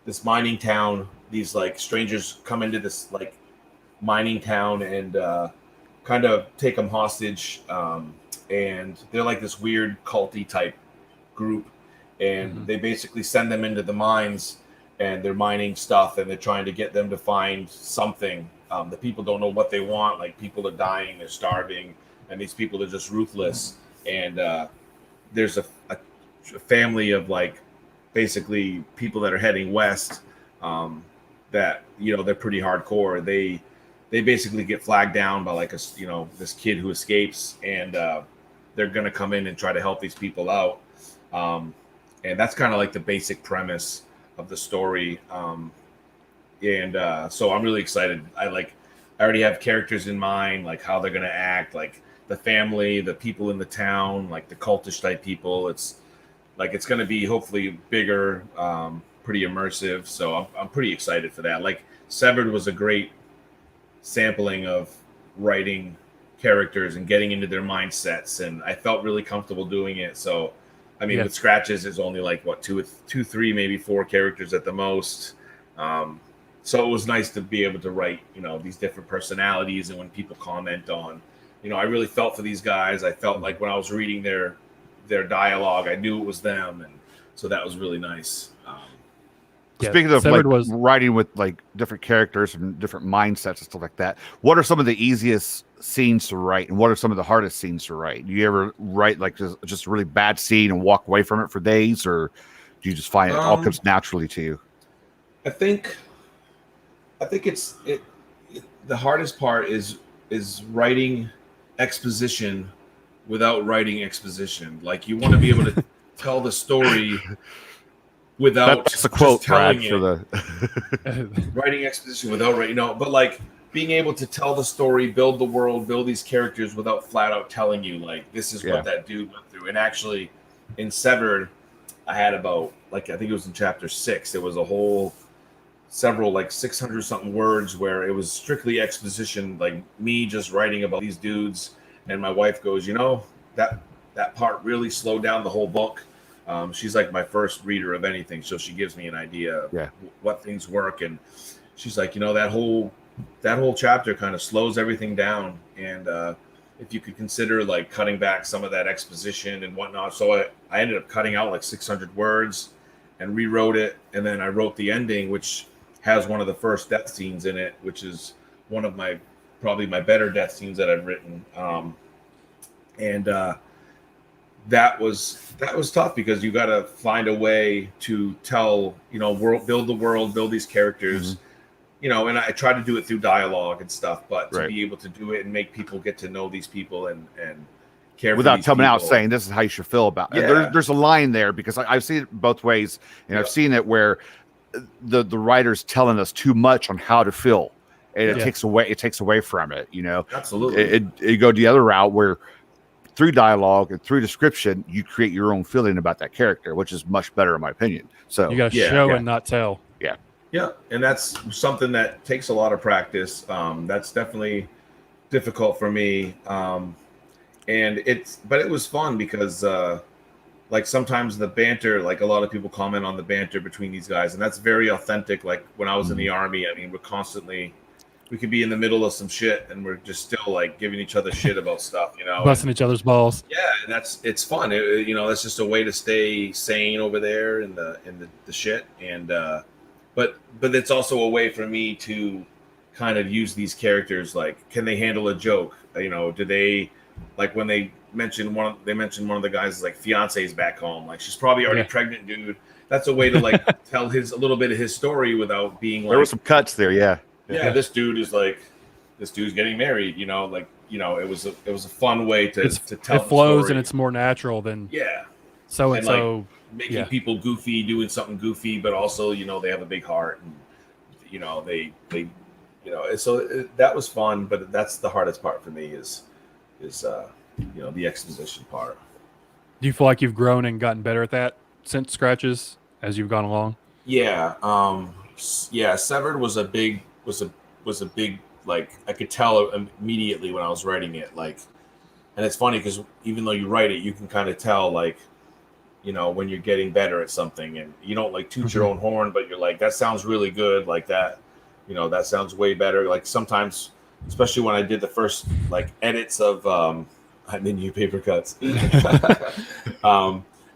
this mining town. These like strangers come into this like mining town and kind of take them hostage, and they're like this weird culty type group, and they basically send them into the mines, and they're mining stuff, and they're trying to get them to find something. The people don't know what they want. Like people are dying, they're starving, and these people are just ruthless. And there's a family of like basically people that are heading west that they're pretty hardcore. They basically get flagged down by like this kid who escapes, and they're gonna come in and try to help these people out. And that's kind of like the basic premise of the story. So I'm really excited. I already have characters in mind, like how they're gonna act, like the family, the people in the town, like the cultish type people. It's going to be hopefully bigger, pretty immersive. So I'm pretty excited for that. Like Severed was a great sampling of writing characters and getting into their mindsets, and I felt really comfortable doing it. So, I mean, with Scratches, it's only like two, three, maybe 4 characters at the most. So it was nice to be able to write, these different personalities, and when people comment on. I really felt for these guys. I felt like when I was reading their dialogue, I knew it was them, and so that was really nice. Speaking of writing with like different characters and different mindsets and stuff like that, what are some of the easiest scenes to write, and what are some of the hardest scenes to write? Do you ever write like just a really bad scene and walk away from it for days, or do you just find it all comes naturally to you? I think it's the hardest part is writing exposition without writing exposition. Like you want to be able to tell the story without that's a quote telling Brad, for writing exposition without writing, but like being able to tell the story, build the world, build these characters without flat out telling you like this is what that dude went through. And actually in Severed, I had about I think it was in chapter 6, there was a whole several like 600 something words where it was strictly exposition, like me just writing about these dudes. And my wife goes, that part really slowed down the whole book. She's like my first reader of anything, so she gives me an idea of what things work. And she's like, that whole chapter kind of slows everything down. And if you could consider like cutting back some of that exposition and whatnot. So I ended up cutting out like 600 words and rewrote it. And then I wrote the ending, which has one of the first death scenes in it, which is one of probably my better death scenes that I've written. That was tough because you got to find a way to tell, build the world, build these characters, and I try to do it through dialogue and stuff, but to be able to do it and make people get to know these people and care for without these coming out people. saying this is how you should feel about it. Yeah. There's a line there because I've seen it both ways, and I've seen it where the writer's telling us too much on how to feel, and it takes away from it. Absolutely. It go the other route where through dialogue and through description you create your own feeling about that character, which is much better in my opinion. So You got to show and not tell. Yeah, and that's something that takes a lot of practice. That's definitely difficult for me. But it was fun because like sometimes the banter, like a lot of people comment on the banter between these guys, and that's very authentic. Like when I was in the Army, I mean, we could be in the middle of some shit and we're just still like giving each other shit about stuff, Busting each other's balls. Yeah, and it's fun. That's just a way to stay sane over there in the shit. And but it's also a way for me to kind of use these characters. Like, can they handle a joke? Do they, like when they mentioned one of the guys' like fiance's back home, like she's probably already pregnant, dude. That's a way to like tell a little bit of his story without being like, there were some cuts there. Yeah. This dude's getting married, it was a fun way to tell it flows the story. and it's more natural than so and so making people goofy, doing something goofy, but also they have a big heart, and they so that was fun. But that's the hardest part for me is the exposition part. Do you feel like you've grown and gotten better at that since Scratches as you've gone along? Severed was a big like, I could tell immediately when I was writing it, like, and it's funny because even though you write it, you can kind of tell, like, when you're getting better at something, and you don't like toot your own horn, but you're like, that sounds really good, like that, that sounds way better. Like sometimes, especially when I did the first like edits of I'm in you paper cuts.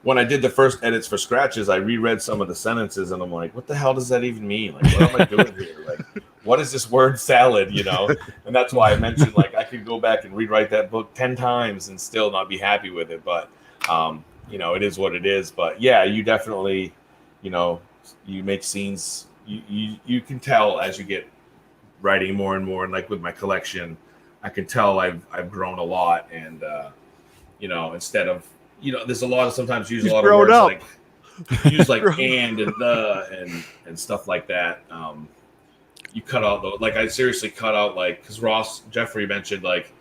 When I did the first edits for Scratches, I reread some of the sentences and I'm like, what the hell does that even mean? Like, what am I doing here? Like, what is this word salad, And that's why I mentioned, like, I could go back and rewrite that book 10 times and still not be happy with it. But, it is what it is. But yeah, you definitely, you make scenes, you can tell as you get writing more and more. And like with my collection, I can tell I've grown a lot. And, instead of, there's a lot of sometimes use a lot of words like use like and the and stuff like that. You cut out though, like I seriously cut out, like, because Jeffrey mentioned, like,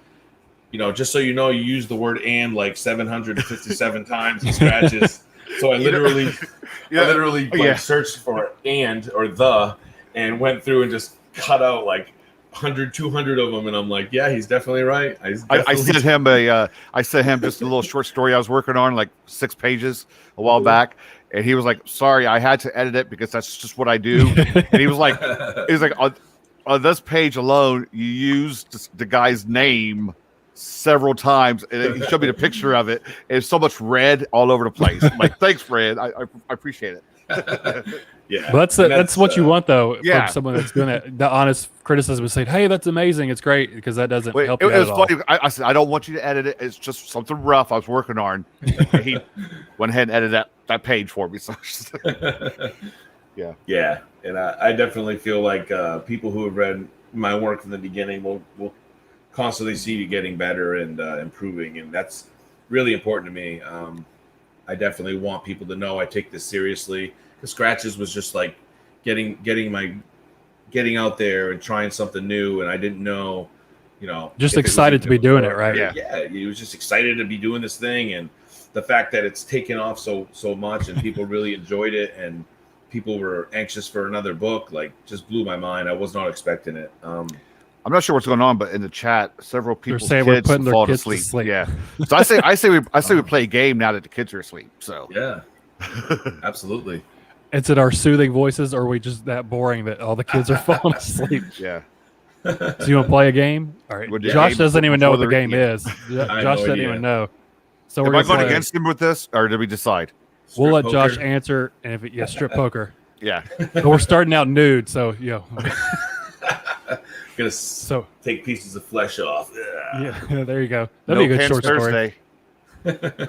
just so you know, you use the word and like 757 times in Scratches. So I literally searched for and or the and went through and just cut out like 100, 200 of them, and I'm like, yeah, he's definitely right. I sent him just a little short story I was working on, like 6 pages a while back, and he was like, sorry, I had to edit it because that's just what I do. And he was like on this page alone, you used the guy's name several times, and he showed me the picture of it, and it's so much red all over the place. I'm like, thanks, Fred. I appreciate it. Yeah, but that's what you want, though, from someone that's doing it. The honest criticism is saying, "Hey, that's amazing, it's great," because that doesn't help you. It was funny. I said, "I don't want you to edit it. It's just something rough I was working on." And he went ahead and edited that page for me. So, yeah, and I definitely feel like people who have read my work from the beginning will constantly see you getting better and improving, and that's really important to me. I definitely want people to know I take this seriously. The Scratches was just like getting out there and trying something new, and I didn't know, just excited to be doing it, right? Yeah, he was just excited to be doing this thing, and the fact that it's taken off so much, and people really enjoyed it, and people were anxious for another book, like, just blew my mind. I was not expecting it. I'm not sure what's going on, but in the chat, several people's saying kids we're putting their fall kids to to sleep. sleep. Yeah, so I say we play a game now that the kids are asleep. So yeah, absolutely. Is it our soothing voices, or are we just that boring that all the kids are falling asleep? Yeah. So you want to play a game? All right. Josh doesn't even know what the game is. Josh doesn't even know. So am I going against him with this, or did we decide? We'll let Josh answer, and if strip poker. Yeah. But we're starting out nude, so Gonna take pieces of flesh off. Yeah, there you go. That'd be a good short story.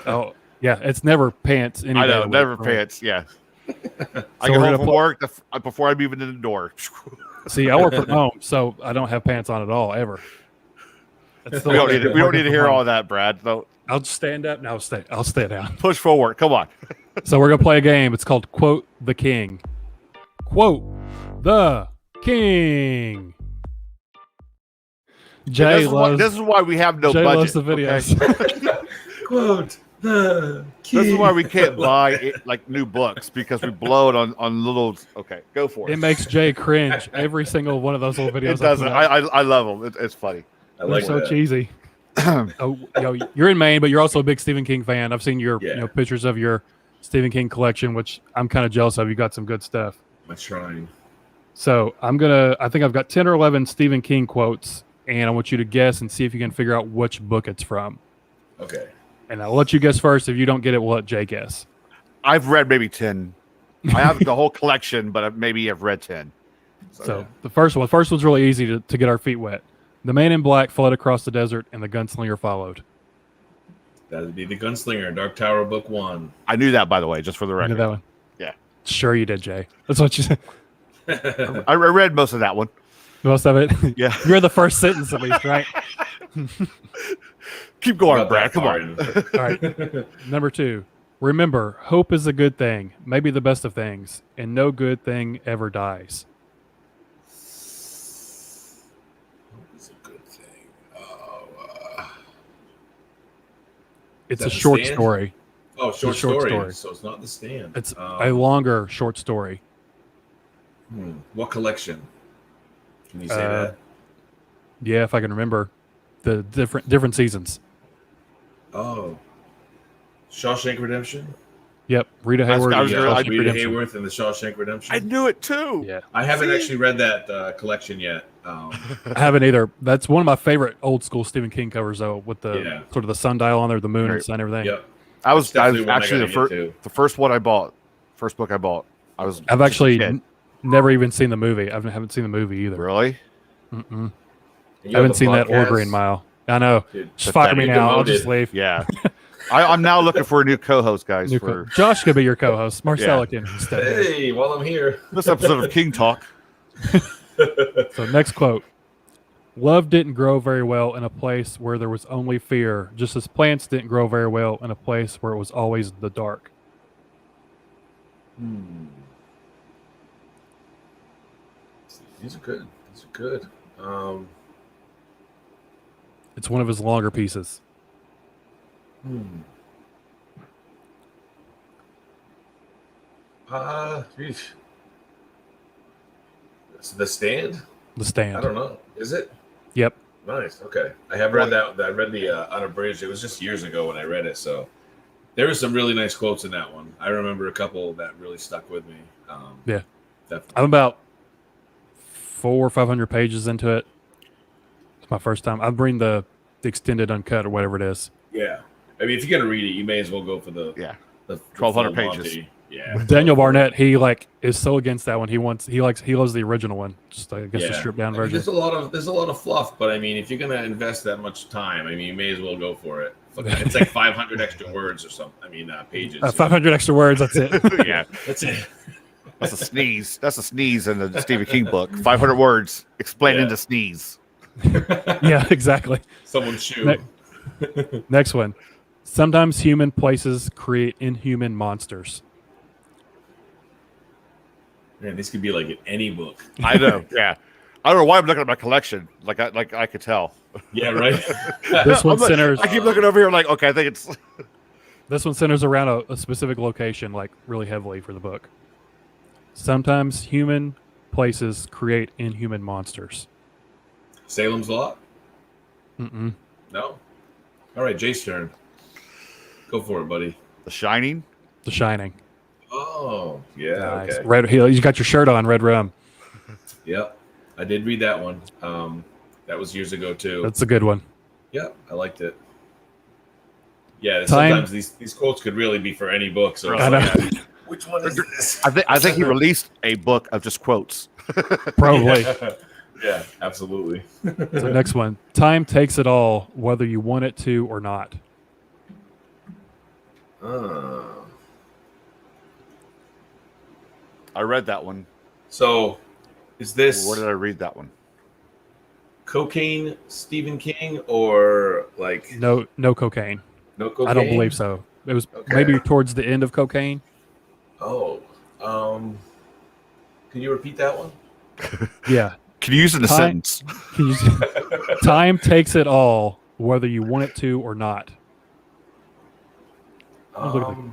Oh yeah, it's never pants. I know, never pants. Yeah. I get home from work before I move into the door. See, I work from home, so I don't have pants on at all ever. We don't need to hear all that, Brad. No, I'll just stand up. No, I'll stay down. Push forward. Come on. So we're gonna play a game. It's called Quote the King. Quote the King. Jay loves. This is why we have no Jay budget. loves the videos. Okay? Quote the This is why we can't buy like new books because we blow it on little. Okay, go for it. It makes Jay cringe every single one of those little videos. It doesn't. I love them. It's funny. I They're like so that. cheesy. Oh, you're in Maine, but you're also a big Stephen King fan. I've seen your pictures of your Stephen King collection, which I'm kind of jealous of. You got some good stuff. My shrine. So I think I've got 10 or 11 Stephen King quotes, and I want you to guess and see if you can figure out which book it's from. Okay. And I'll let you guess first. If you don't get it, we'll let Jay guess. I've read maybe 10. I have the whole collection, but maybe I've read 10. So the first one's really easy to get our feet wet. The man in black fled across the desert, and the gunslinger followed. That would be the Gunslinger, Dark Tower, Book 1. I knew that, by the way, just for the You record. know that one? Yeah. Sure you did, Jay. That's what you said. I read most of that one. Most of it? Yeah. You're the first sentence at least, right? Keep going, About Brad. that Come far on. in. All right. Number 2. Remember, hope is a good thing, maybe the best of things, and no good thing ever dies. It's a good thing. It's that a The short Stand? story. Oh, short short story. story. So it's not The Stand. It's a longer short story. What collection? Can you say that? Yeah, if I can remember the different seasons. Oh. Shawshank Redemption? Yep, Rita Hayworth. I was gonna- I- Shawshank Rita Redemption. Hayworth and the Shawshank Redemption. I knew it too. Yeah, I haven't actually read that collection yet. I haven't either. That's one of my favorite old school Stephen King covers, though, with the sort of the sundial on there, the moon and sun, and everything. Yep. I was definitely one I actually gotta get to. the first one I bought. First book I bought. I've actually never even seen the movie. I haven't seen the movie either. Really? I haven't seen that or Green Mile. I know. Dude, Just fire me you're now. I'll demoted. just leave. Yeah. I'm now looking for a new co-host, guys. For Josh could be your co-host. Marcella can step in. Hey, while I'm here. this episode of King Talk. So next quote. Love didn't grow very well in a place where there was only fear, just as plants didn't grow very well in a place where it was always the dark. These are good. These are good. It's one of his longer pieces. Geez. It's The Stand? The Stand. I don't know. Is it? Yep. Nice. Okay. I have read that. I read the Unabridged. It was just years ago when I read it. So there were some really nice quotes in that one. I remember a couple that really stuck with me. Yeah. Definitely. I'm about 400 or 500 pages into it. It's my first time. I'm reading the extended uncut or whatever it is. Yeah. I mean, if you're going to read it, you may as well go for the 1,200 full pages. Monty. Yeah. Daniel Barnett, he is so against that one. He loves the original one. Just I guess the stripped down I mean, version. there's a lot of fluff, but I mean, if you're going to invest that much time, I mean, you may as well go for it. It's like 500 extra words or something. I mean, pages. 500 extra words. That's it. Yeah. That's it. That's a sneeze. That's a sneeze in the Stephen King book. 500 words explaining the sneeze. Yeah, exactly. Someone's shoe. Next one. Sometimes human places create inhuman monsters. Man, this could be like in any book. I know. Yeah. I don't know why I'm looking at my collection. Like I could tell. Yeah, right. This one I'm like- centers. I keep looking over here like, okay, I think it's This one centers around a specific location, like really heavily for the book. Sometimes human places create inhuman monsters. Salem's Lot? Mm-mm. No? All right, Jay's turn. Go for it, buddy. The Shining. The Shining. Oh, yeah, Nice. okay. Red. You got your shirt on. Red rum. Yep. I did read that one. That was years ago, too. That's a good one. Yep, I liked it. Yeah, Time- sometimes these quotes could really be for any book. So it's I know. like, which one is this? I think he released a book of just quotes. Probably. Yeah, absolutely. So next one. Time takes it all, whether you want it to or not. I read that one. So, is this Where did I read that one? cocaine Stephen King or like No cocaine. No cocaine? I don't believe so. It was Okay. maybe towards the end of cocaine. Oh. Can you repeat that one? Yeah. Can you use it in a Time- sentence? Can you, time takes it all, whether you want it to or not. look at the-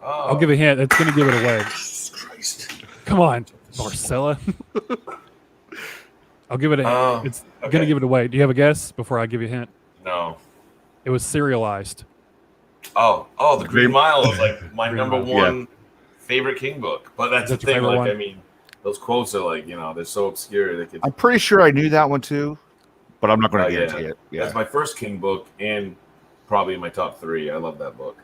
I'll give a hint. It's going to give it away. Jesus Christ. Come on, Marsella. I'll give it a hint. It's going to okay. give it away. Do you have a guess before I give you a hint? No. It was serialized. Oh, the Green Mile is like my Green number Mile. one favorite King book. But that's the Is that your thing. favorite Like, one? I mean, those quotes are like, they're so obscure. They could. I'm pretty sure I knew that one too, but I'm not going to guarantee yeah. it. Yeah. That's my first King book and probably my top 3. I love that book.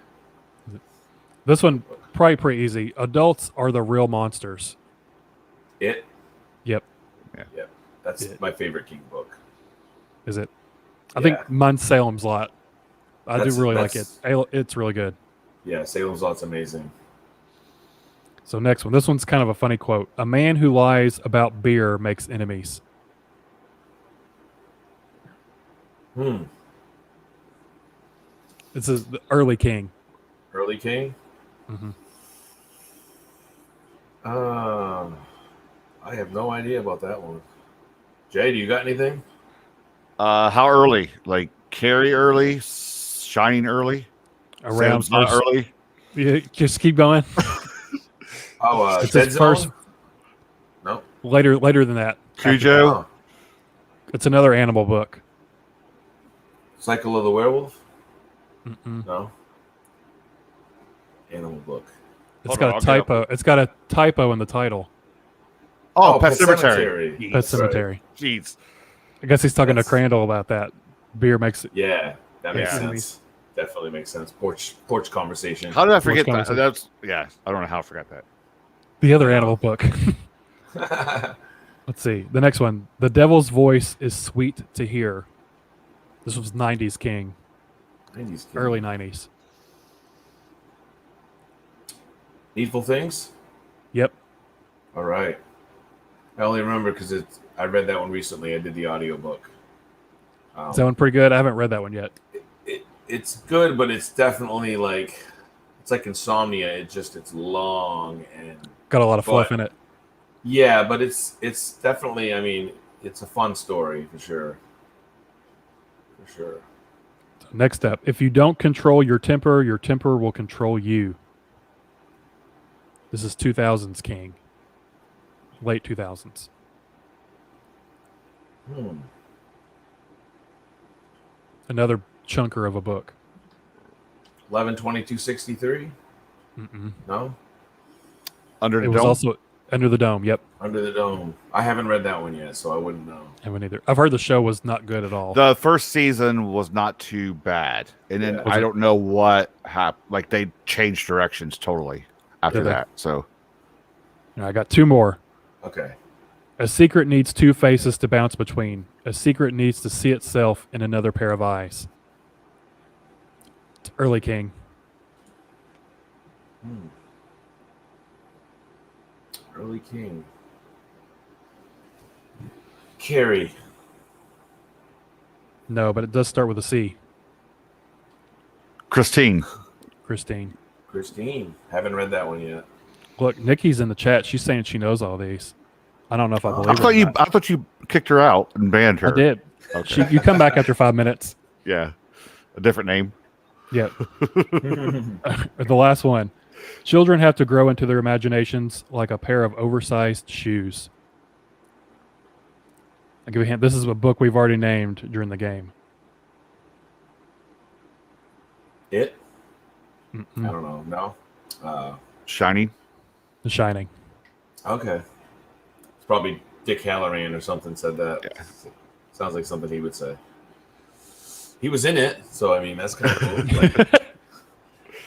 This one, probably pretty easy. Adults are the real monsters. It. Yep. Yeah. That's It. my favorite King book. Is it? I think mine's Salem's Lot. I do That's- really like it. that's- It's really good. Yeah, Salem's Lot's amazing. So next one. This one's kind of a funny quote. A man who lies about beer makes enemies. This is the early King. Early King? Mhm. I have no idea about that one. Jay, do you got anything? How early? Like Carrie early, Shining early, Around Salem's Lot first- early. Yeah, just keep going. It's Dead his first- Zone? No. later than that. Cujo. Oh, It's another animal book. Cycle of the Werewolf? Mm-mm. No. Animal book. It's Hold got on, a I'll get typo. It's got a typo in the title. Oh, Pet Cemetery. Pet That's right. Cemetery. Jeez. I guess he's talking That's- to Crandall about that. Beer makes it. Yeah, that makes Yeah. sense. Definitely makes sense. Porch conversation. How did I forget that? Wisconsin. That's I don't know how I forgot that. The other animal book. Let's see. The next one. The devil's voice is sweet to hear. This was 90s King. 90s King. Early 90s. Needful Things? Yep. All right. I only remember because I read that one recently. I did the audiobook. Is that one pretty good? I haven't read that one yet. It's good, but it's definitely like it's like Insomnia. It's long and Got a lot of fluff But- in it. yeah, but it's definitely. I mean, it's a fun story for sure. For sure. Next up. If you don't control your temper will control you. This is 2000s King. Late 2000s. Another chunker of a book. 11/22/63. Mm-mm. No, Under It the was dome. also Under the Dome. Yep. Under the Dome. I haven't read that one yet, so I wouldn't know. I haven't either. I've heard the show was not good at all. The first season was not too bad, and then Yeah. I don't know what happened. Like they changed directions totally after Did they? that. So Now, I got two more. Okay. A secret needs two faces to bounce between. A secret needs to see itself in another pair of eyes. It's early King. Early King. Carrie. No, but it does start with a C. Christine. Christine. Christine. Haven't read that one yet. Look, Nikki's in the chat. She's saying she knows all these. I don't know if I believe I her. thought or you. not. I thought you kicked her out and banned her. I did. Okay. You come back after 5 minutes. Yeah. A different name. Yep. The last one. Children have to grow into their imaginations like a pair of oversized shoes. I'll give you a hint. This is a book we've already named during the game. It? Mm-mm. I don't know. No? Shining. The Shining. Okay. It's probably Dick Halloran or something said that. Yeah. Sounds like something he would say. He was in it, so I mean that's kind of cool. Like,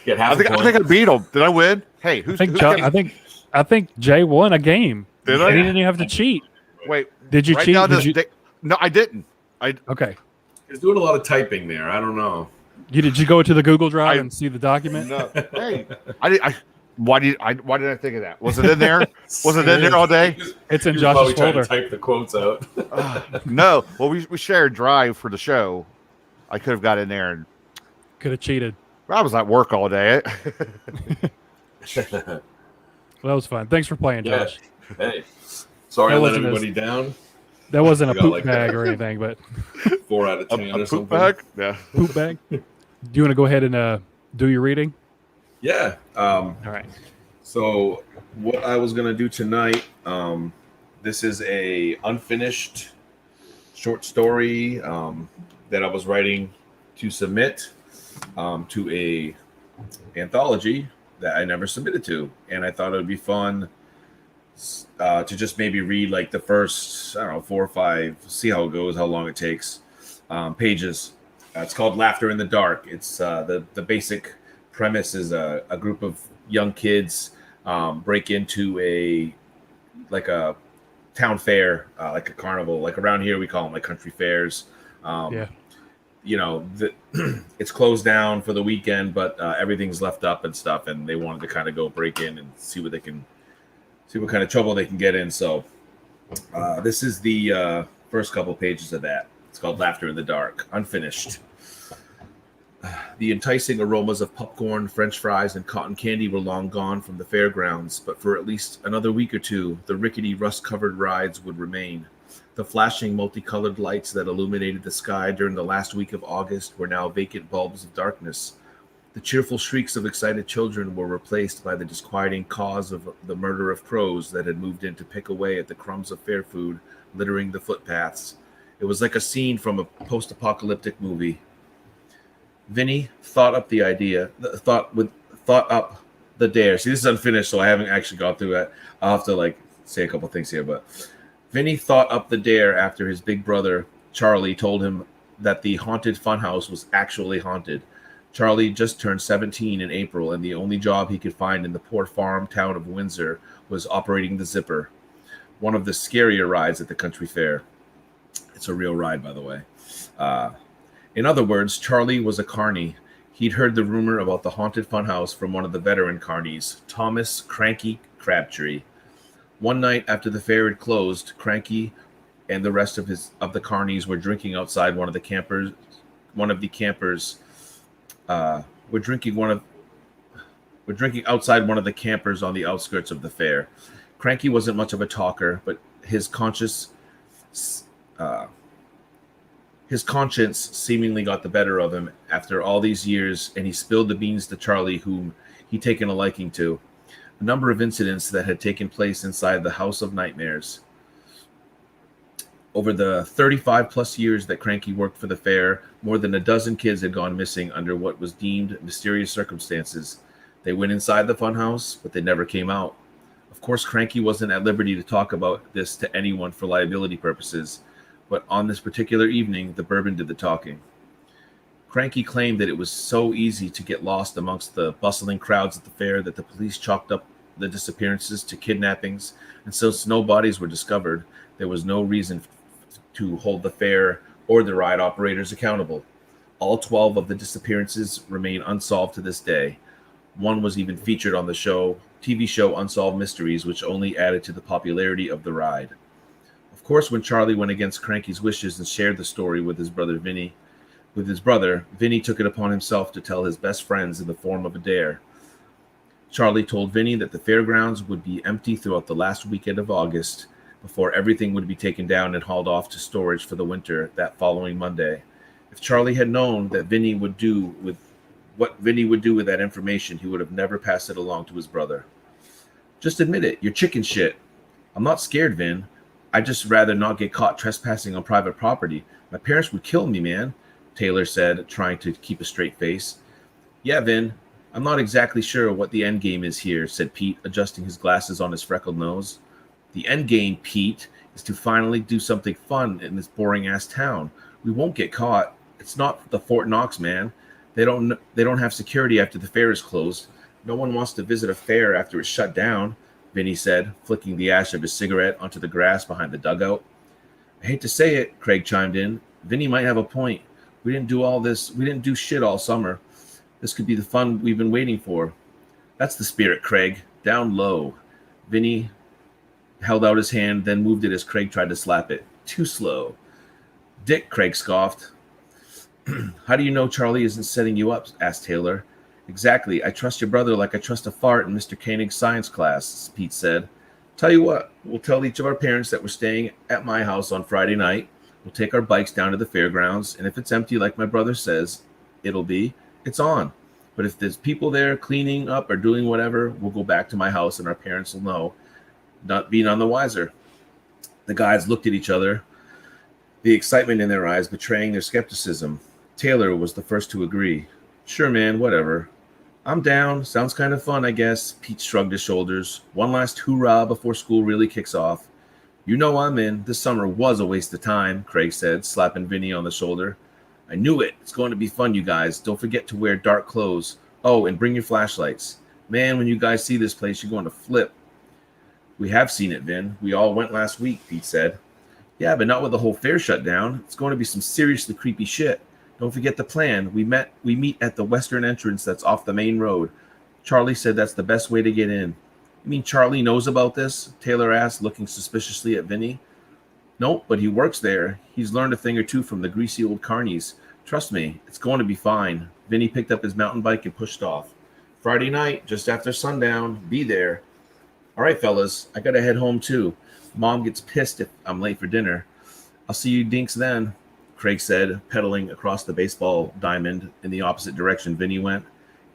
get half I think a point. I beat him. Did I win? Hey, who's? I think, who's Chuck, getting- I think Jay won a game. Did And I? he didn't even have to cheat. Wait. Did you right cheat? now, Did this you- day- No, I didn't. Okay. He's doing a lot of typing there. I don't know. Did you go to the Google Drive I- and see the document? No. Hey, I Why did I think of that? Was it in there? Was it in there all day? It's in He was Josh's probably trying folder. to type the quotes out. No. Well, we shared Drive for the show. I could have got in there, and Could have cheated. I was at work all day. Well, that was fun. Thanks for playing, Yeah. Josh. Hey, sorry That I let wasn't everybody down. That wasn't a I got poop like bag that. or anything, but 4 out of 10 or a something. poop bag? Yeah. poop bag. Do you want to go ahead and do your reading? Yeah. All right. So what I was gonna do tonight, this is a unfinished short story that I was writing to submit to a anthology that I never submitted to, and I thought it would be fun to just maybe read like the first, I don't know, 4 or 5, see how it goes, how long it takes, pages. It's called Laughter in the Dark. It's the basic premise is a group of young kids break into a town fair, like a carnival. Like around here, we call them like country fairs. Yeah. You know, it's closed down for the weekend, but everything's left up and stuff. And they wanted to kind of go break in and see what kind of trouble they can get in. So this is the first couple pages of that. It's called Laughter in the Dark, unfinished. The enticing aromas of popcorn, French fries, and cotton candy were long gone from the fairgrounds, but for at least another week or two, the rickety, rust-covered rides would remain. The flashing, multicolored lights that illuminated the sky during the last week of August were now vacant bulbs of darkness. The cheerful shrieks of excited children were replaced by the disquieting caws of the murder of crows that had moved in to pick away at the crumbs of fair food littering the footpaths. It was like a scene from a post-apocalyptic movie. Vinny thought up the dare. See, this is unfinished, so I haven't actually gone through it. I'll have to say a couple things here, but Vinny thought up the dare after his big brother Charlie told him that the haunted funhouse was actually haunted. Charlie just turned 17 in April, and the only job he could find in the poor farm town of Windsor was operating the Zipper, one of the scarier rides at the country fair. It's a real ride, by the way. In other words, Charlie was a carny. He'd heard the rumor about the haunted funhouse from one of the veteran carnies, Thomas Cranky Crabtree. One night after the fair had closed, Cranky and the rest of the carnies were drinking outside were drinking outside one of the campers on the outskirts of the fair. Cranky wasn't much of a talker, but his conscience seemingly got the better of him after all these years, and he spilled the beans to Charlie, whom he'd taken a liking to. A number of incidents that had taken place inside the House of Nightmares. Over the 35-plus years that Cranky worked for the fair, more than a dozen kids had gone missing under what was deemed mysterious circumstances. They went inside the funhouse, but they never came out. Of course, Cranky wasn't at liberty to talk about this to anyone for liability purposes, but on this particular evening, the bourbon did the talking. Cranky claimed that it was so easy to get lost amongst the bustling crowds at the fair that the police chalked up the disappearances to kidnappings, and since no bodies were discovered, there was no reason to hold the fair or the ride operators accountable. All 12 of the disappearances remain unsolved to this day. One was even featured on the TV show Unsolved Mysteries, which only added to the popularity of the ride. Of course, when Charlie went against Cranky's wishes and shared the story with his brother Vinny, Vinny took it upon himself to tell his best friends in the form of a dare. Charlie told Vinny that the fairgrounds would be empty throughout the last weekend of August, before everything would be taken down and hauled off to storage for the winter that following Monday. If Charlie had known what Vinny would do with that information, he would have never passed it along to his brother. Just admit it, you're chicken shit. I'm not scared, Vin. I'd just rather not get caught trespassing on private property. My parents would kill me, man, Taylor said, trying to keep a straight face. Yeah, Vin, I'm not exactly sure what the end game is here, said Pete, adjusting his glasses on his freckled nose. The end game, Pete, is to finally do something fun in this boring-ass town. We won't get caught. It's not the Fort Knox, man. They don't have security after the fair is closed. No one wants to visit a fair after it's shut down, Vinny said, flicking the ash of his cigarette onto the grass behind the dugout. I hate to say it, Craig chimed in. Vinny might have a point. We didn't do shit all summer. This could be the fun we've been waiting for. That's the spirit, Craig. Down low. Vinny held out his hand, then moved it as Craig tried to slap it. Too slow. Dick, Craig scoffed. How do you know Charlie isn't setting you up? Asked Taylor. Exactly. I trust your brother like I trust a fart in Mr. Koenig's science class, Pete said. Tell you what, we'll tell each of our parents that we're staying at my house on Friday night. We'll take our bikes down to the fairgrounds, and if it's empty like my brother says it's on. But if there's people there cleaning up or doing whatever, we'll go back to my house and our parents will know, not be none the wiser. The guys looked at each other, the excitement in their eyes betraying their skepticism. Taylor was the first to agree. Sure, man, whatever. I'm down. Sounds kind of fun, I guess. Pete shrugged his shoulders. One last hoorah before school really kicks off. You know I'm in. This summer was a waste of time, Craig said, slapping Vinny on the shoulder. I knew it. It's going to be fun, you guys. Don't forget to wear dark clothes. Oh, and bring your flashlights. Man, when you guys see this place, you're going to flip. We have seen it, Vin. We all went last week, Pete said. Yeah, but not with the whole fair shut down. It's going to be some seriously creepy shit. Don't forget the plan. We meet at the western entrance that's off the main road. Charlie said that's the best way to get in. You mean Charlie knows about this? Taylor asked, looking suspiciously at Vinny. Nope, but he works there. He's learned a thing or two from the greasy old carnies. Trust me, it's going to be fine. Vinny picked up his mountain bike and pushed off. Friday night, just after sundown. Be there. All right, fellas, I got to head home too. Mom gets pissed if I'm late for dinner. I'll see you dinks then, Craig said, pedaling across the baseball diamond in the opposite direction Vinny went.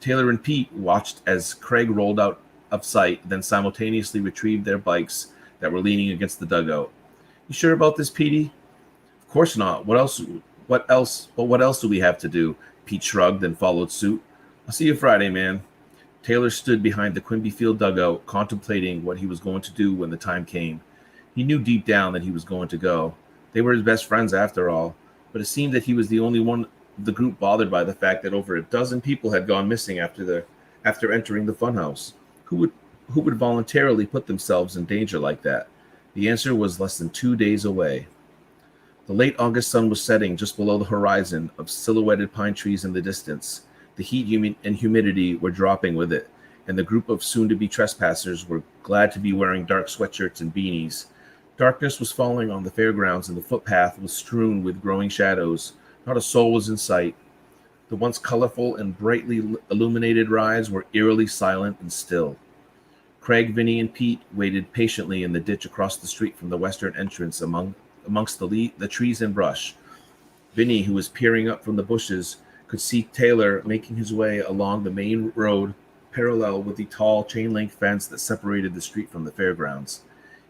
Taylor and Pete watched as Craig rolled out of sight, then simultaneously retrieved their bikes that were leaning against the dugout. You sure about this, Petey? Of course not. What else do we have to do? Pete shrugged and followed suit. I'll see you Friday, man. Taylor stood behind the Quimby Field dugout, contemplating what he was going to do when the time came. He knew deep down that he was going to go. They were his best friends after all, but it seemed that he was the only one of the group bothered by the fact that over a dozen people had gone missing after entering the funhouse. Who would voluntarily put themselves in danger like that? The answer was less than 2 days away. The late August sun was setting just below the horizon of silhouetted pine trees in the distance. The heat and humidity were dropping with it, and the group of soon-to-be trespassers were glad to be wearing dark sweatshirts and beanies. Darkness was falling on the fairgrounds, and the footpath was strewn with growing shadows. Not a soul was in sight. The once colorful and brightly illuminated rides were eerily silent and still. Craig, Vinny, and Pete waited patiently in the ditch across the street from the western entrance amongst the trees and brush. Vinny, who was peering up from the bushes, could see Taylor making his way along the main road parallel with the tall chain-link fence that separated the street from the fairgrounds.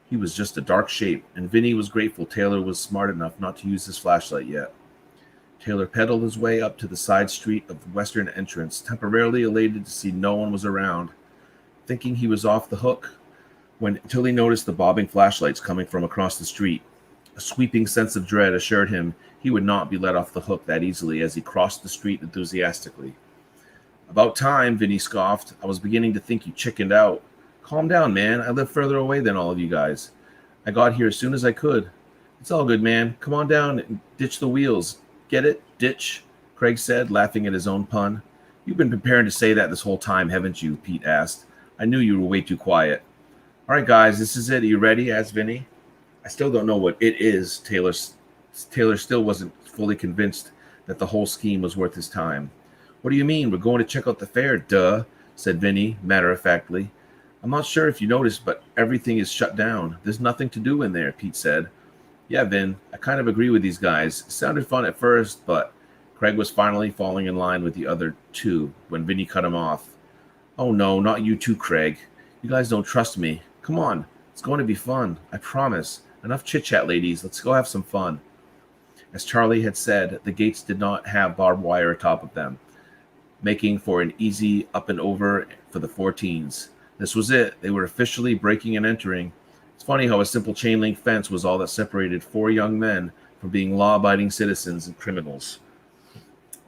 He was just a dark shape, and Vinny was grateful Taylor was smart enough not to use his flashlight yet. Taylor pedaled his way up to the side street of the western entrance, temporarily elated to see no one was around, thinking he was off the hook until he noticed the bobbing flashlights coming from across the street. A sweeping sense of dread assured him he would not be let off the hook that easily as he crossed the street enthusiastically. About time, Vinny scoffed. I was beginning to think you chickened out. Calm down, man. I live further away than all of you guys. I got here as soon as I could. It's all good, man. Come on down and ditch the wheels. Get it? Ditch? Craig said, laughing at his own pun. You've been preparing to say that this whole time, haven't you? Pete asked. I knew you were way too quiet. All right, guys, this is it. Are you ready? Asked Vinny. I still don't know what it is. Taylor still wasn't fully convinced that the whole scheme was worth his time. What do you mean? We're going to check out the fair, duh, said Vinny, matter-of-factly. I'm not sure if you noticed, but everything is shut down. There's nothing to do in there, Pete said. Yeah, Vin, I kind of agree with these guys. It sounded fun at first, but Craig was finally falling in line with the other two when Vinny cut him off. Oh no, not you too, Craig. You guys don't trust me. Come on, it's going to be fun. I promise. Enough chit-chat, ladies. Let's go have some fun. As Charlie had said, the gates did not have barbed wire atop of them, making for an easy up and over for the 4 teens. This was it. They were officially breaking and entering. It's funny how a simple chain-link fence was all that separated 4 young men from being law-abiding citizens and criminals.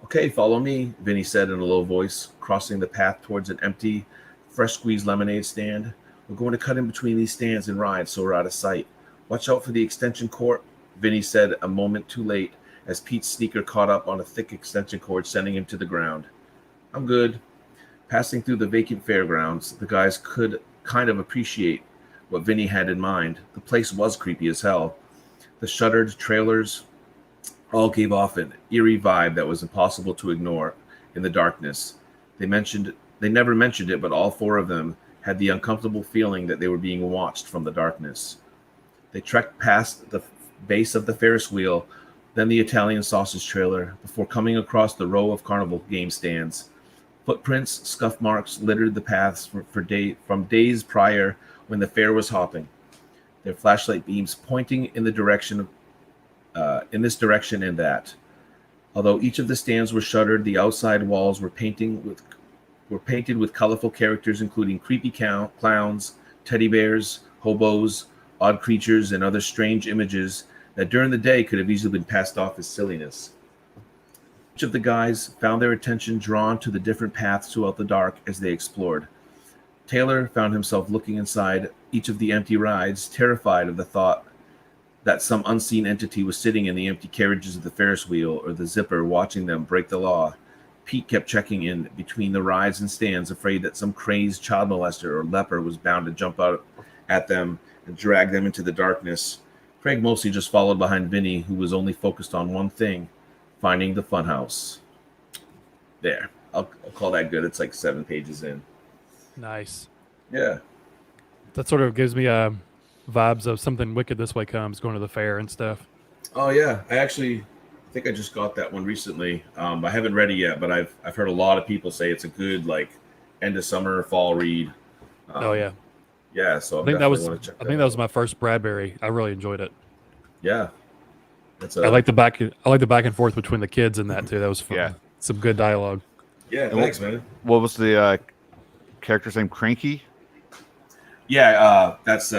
Okay, follow me, Vinny said in a low voice, crossing the path towards an empty, fresh-squeezed lemonade stand. We're going to cut in between these stands and ride so we're out of sight. Watch out for the extension cord, Vinny said a moment too late as Pete's sneaker caught up on a thick extension cord, sending him to the ground. I'm good. Passing through the vacant fairgrounds, the guys could kind of appreciate what Vinny had in mind. The place was creepy as hell. The shuttered trailers all gave off an eerie vibe that was impossible to ignore in the darkness. They never mentioned it, but all four of them had the uncomfortable feeling that they were being watched from the darkness. They trekked past the base of the Ferris wheel, then the Italian sausage trailer, before coming across the row of carnival game stands. Footprints, scuff marks littered the paths from days prior when the fair was hopping. Their flashlight beams pointing in this direction and that. Although each of the stands were shuttered, the outside walls were painted with colorful characters, including creepy clowns, teddy bears, hobos, odd creatures, and other strange images that during the day could have easily been passed off as silliness. Each of the guys found their attention drawn to the different paths throughout the dark as they explored. Taylor found himself looking inside each of the empty rides, terrified of the thought that some unseen entity was sitting in the empty carriages of the Ferris wheel or the zipper watching them break the law. Pete kept checking in between the rides and stands, afraid that some crazed child molester or leper was bound to jump out at them and drag them into the darkness. Craig mostly just followed behind Vinny, who was only focused on one thing, finding the funhouse. There. I'll call that good. It's like 7 pages in. Nice. Yeah. That sort of gives me vibes of Something Wicked This Way Comes, going to the fair and stuff. Oh yeah, I think I just got that one recently. I haven't read it yet, but I've heard a lot of people say it's a good like end of summer or fall read. Oh yeah. Yeah, so I think that was my first Bradbury. I really enjoyed it. Yeah. I like the back and forth between the kids in that too. That was fun. Yeah. Some good dialogue. Yeah, thanks, man. What was the character's name? Cranky? Yeah, that's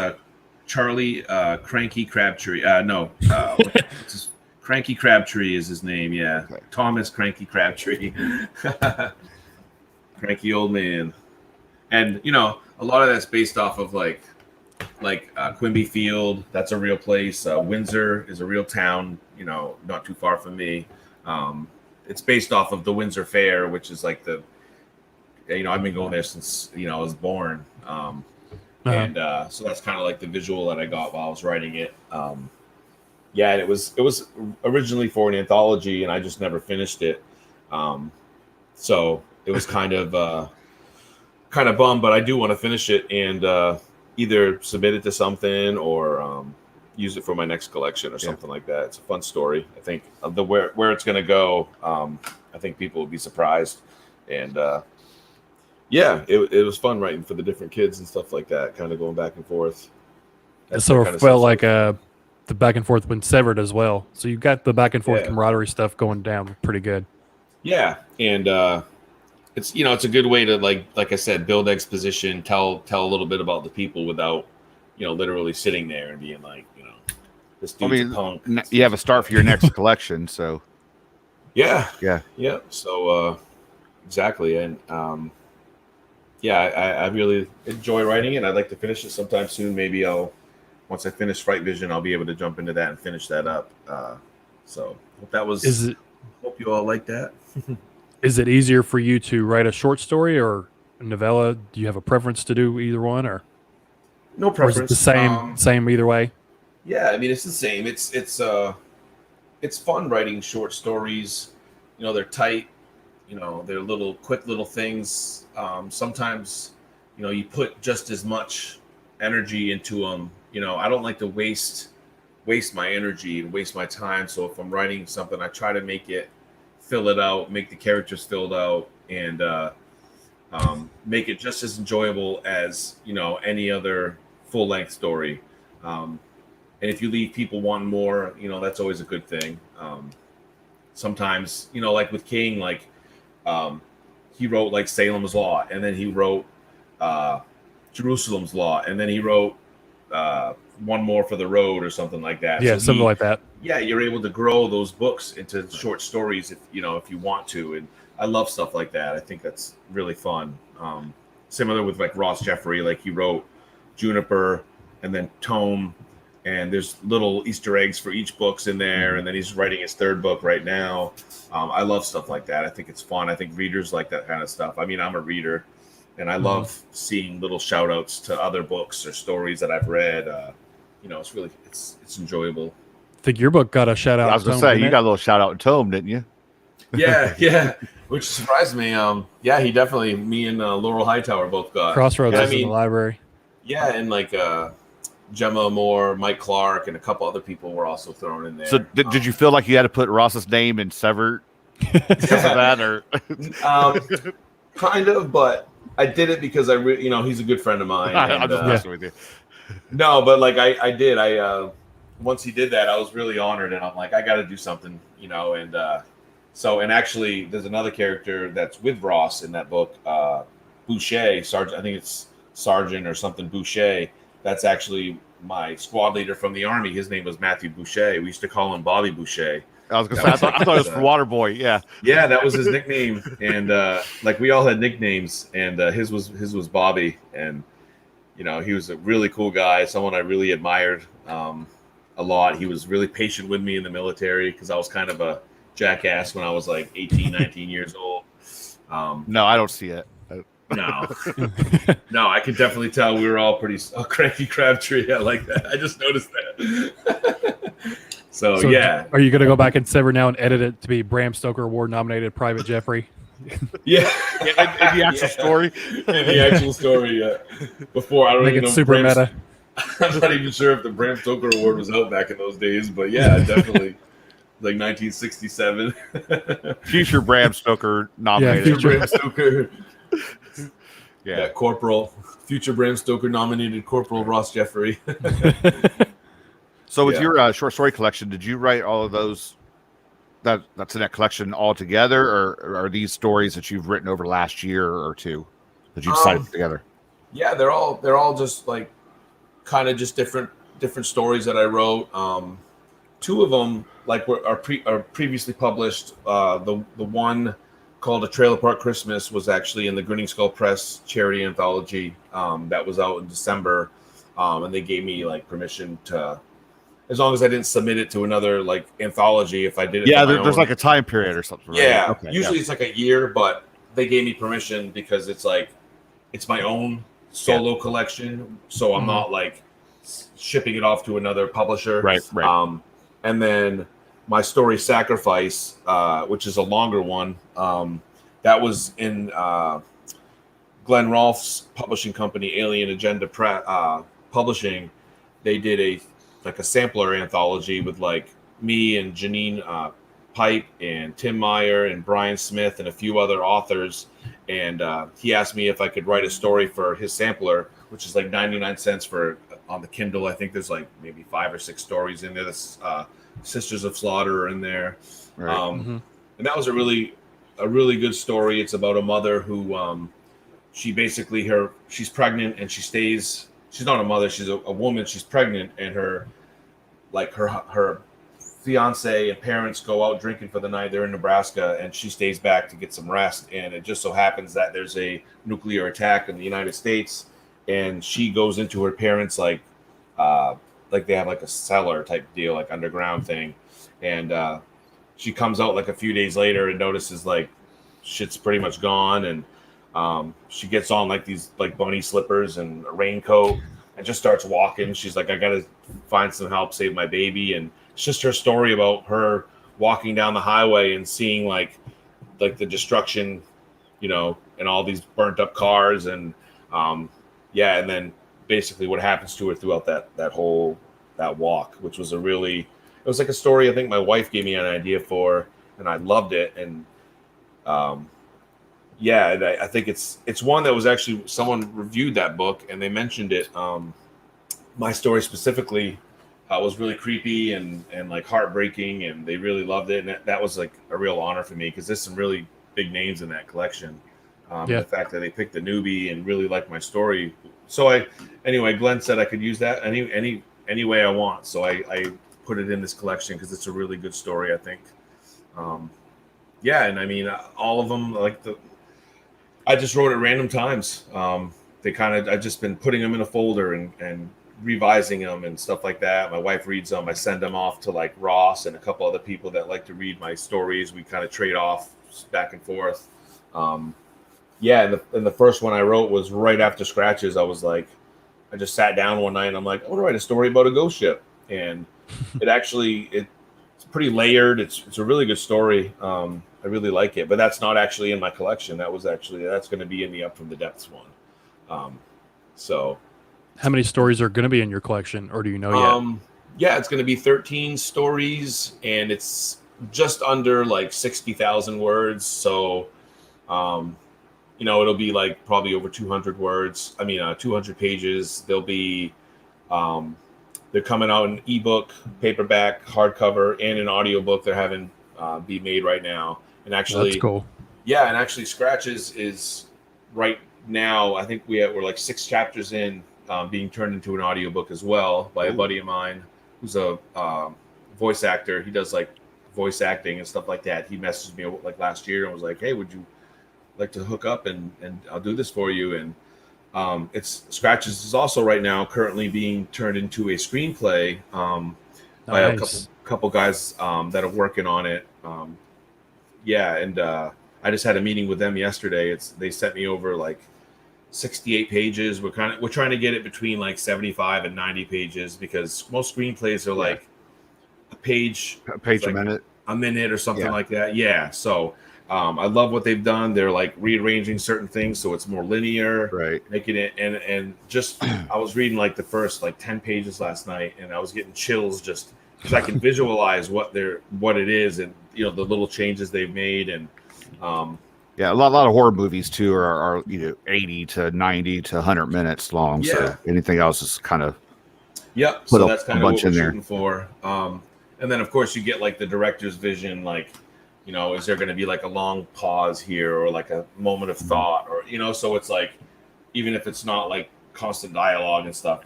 Charlie Cranky Crabtree. Cranky Crabtree is his name, yeah. Okay. Thomas Cranky Crabtree. Cranky old man. And, a lot of that's based off of like Quimby Field. That's a real place. Windsor is a real town, not too far from me. It's based off of the Windsor Fair, which is like I've been going there since, I was born. And so that's kind of like the visual that I got while I was writing it. And it was originally for an anthology, and I just never finished it. So it was kind of bummed, but I do want to finish it and either submit it to something or use it for my next collection or something like that. It's a fun story. I think where it's going to go, I think people will be surprised. And it was fun writing for the different kids and stuff like that, kind of going back and forth. It sort of felt like the back and forth when severed as well. So you got the back and forth camaraderie stuff going down pretty good. Yeah, and it's it's a good way to like I said, build exposition, tell a little bit about the people without literally sitting there and being like this dude's a punk. You have a start for your next collection, so yeah. So exactly, and I really enjoy writing it. I'd like to finish it sometime soon. Maybe once I finish Fright Vision, I'll be able to jump into that and finish that up. So hope that was. Hope you all like that. Is it easier for you to write a short story or a novella? Do you have a preference to do either one, or no preference? Or is it the same either way? Yeah, I mean it's the same. It's fun writing short stories. They're tight. They're quick little things. Sometimes, you put just as much energy into them. I don't like to waste my energy and waste my time. So if I'm writing something, I try to fill it out, make the characters filled out, and make it just as enjoyable as any other full-length story. And if you leave people wanting more, that's always a good thing. Sometimes, like with King, he wrote like Salem's Law, and then he wrote Jerusalem's Law, and then he wrote one more for the road or something like that. Yeah, so something like that. Yeah, you're able to grow those books into short stories if you want to, and I love stuff like that. I think that's really fun. Similar with like Ross Jeffrey, like he wrote Juniper and then Tome, and there's little Easter eggs for each book's in there. And then he's writing his third book right now. I love stuff like that. I think it's fun. I think readers like that kind of stuff. I mean, I'm a reader, and I love seeing little shout outs to other books or stories that I've read. It's really it's enjoyable. I think your book got a shout out. I was gonna say you got a little shout out in Tome, didn't you? Yeah, which surprised me. He definitely. Me and Laurel Hightower both got Crossroads in the library. Yeah, and like Gemma Moore, Mike Clark, and a couple other people were also thrown in there. So did you feel like you had to put Ross's name in Severed because of that, or kind of? But I did it because he's a good friend of mine. I'm just messing with you. No, but like I did. Once he did that, I was really honored, and I'm like, I got to do something, and. And actually, there's another character that's with Ross in that book, Boucher, Sergeant. I think it's Sergeant or something Boucher. That's actually my squad leader from the Army. His name was Matthew Boucher. We used to call him Bobby Boucher. I was gonna say, I thought it was for Waterboy. Yeah, that was his nickname. And like we all had nicknames, and his was Bobby. And he was a really cool guy, someone I really admired a lot. He was really patient with me in the military because I was kind of a jackass when I was like 18, 19 years old. No, I don't see it. No, I could definitely tell we were all pretty cranky Crabtree. I like that. I just noticed that. so yeah. Are you going to go back and Sever now and edit it to be Bram Stoker Award nominated Private Jeffrey? Yeah, in the actual story. In the actual story, yeah. Before I don't Make even it know super meta. I'm not even sure if the Bram Stoker Award was out back in those days, but yeah, definitely. Like 1967. Future Bram Stoker nominated. Yeah, future Bram Stoker. Yeah, Corporal. Future Bram Stoker nominated Corporal Ross Jeffrey. So with your short story collection, did you write all of those? That's in that collection all together, or are these stories that you've written over the last year or two that you decided together? Yeah, they're all just like kind of just different stories that I wrote. Two of them like are previously published. The one called A Trailer Park Christmas was actually in the Grinning Skull Press charity anthology that was out in December, and they gave me like permission to, as long as I didn't submit it to another like anthology. If I did it, there's like a time period or something. Right? Yeah, okay, usually it's like a year, but they gave me permission because it's like it's my own solo collection, so I'm not like shipping it off to another publisher. Right. And then my story Sacrifice, which is a longer one, that was in Glenn Rolfe's publishing company, Alien Agenda Publishing. They did a sampler anthology with like me and Janine Pipe and Tim Meyer and Brian Smith and a few other authors. And he asked me if I could write a story for his sampler, which is like 99 cents on the Kindle. I think there's like maybe 5 or 6 stories in there. This Sisters of Slaughter are in there. Right. And that was a really good story. It's about a mother who she's pregnant and she's not a mother, she's a woman, she's pregnant, and her fiance and parents go out drinking for the night. They're in Nebraska, and she stays back to get some rest. And it just so happens that there's a nuclear attack in the United States, and she goes into her parents' like they have like a cellar type deal, like underground thing. And she comes out like a few days later and notices like shit's pretty much gone. And she gets on like these like bunny slippers and a raincoat and just starts walking. She's like, I got to find some help, save my baby. And it's just her story about her walking down the highway and seeing like the destruction, and all these burnt up cars. And and then basically what happens to her throughout that walk, which was it was like a story I think my wife gave me an idea for, and I loved it. And and I think it's one that was actually, someone reviewed that book and they mentioned it. My story specifically was really creepy and like heartbreaking, and they really loved it. And that was like a real honor for me because there's some really big names in that collection. The fact that they picked a newbie and really liked my story. So Glenn said I could use that any way I want. So I put it in this collection because it's a really good story, I think. And I mean, all of them, I just wrote at random times. I've just been putting them in a folder and revising them and stuff like that. My wife reads them. I send them off to like Ross and a couple other people that like to read my stories. We kind of trade off back and forth. And the first one I wrote was right after Scratches. I was like, I just sat down one night and I'm like, I want to write a story about a ghost ship. And it's pretty layered. It's a really good story. I really like it, but that's not actually in my collection. That's going to be in the Up from the Depths one. So How many stories are going to be in your collection, or do you know yet? Yeah, it's going to be 13 stories, and it's just under like 60,000 words. So, it'll be like probably over 200 words. 200 pages. They'll be, they're coming out in ebook, paperback, hardcover, and an audiobook they're having be made right now. And actually, that's cool. Yeah, and actually, Scratches is right now. I think we're like 6 chapters in, being turned into an audiobook as well by a buddy of mine who's a voice actor. He does like voice acting and stuff like that. He messaged me like last year and was like, "Hey, would you like to hook up and I'll do this for you?" And it's Scratches is also right now currently being turned into a screenplay by a couple guys that are working on it. I just had a meeting with them yesterday. They sent me over like 68 pages. We're trying to get it between like 75 and 90 pages because most screenplays are like a page a minute or something like that. Yeah. So I love what they've done. They're like rearranging certain things so it's more linear, right? Making it and just I was reading like the first like 10 pages last night and I was getting chills just because I can visualize what it is and the little changes they've made and a lot of horror movies too are 80 to 90 to 100 minutes long. Yeah. So anything else is kind of so that's kind of what we're shooting for. And then of course you get like the director's vision, like is there going to be like a long pause here or like a moment of thought or so it's like even if it's not like constant dialogue and stuff,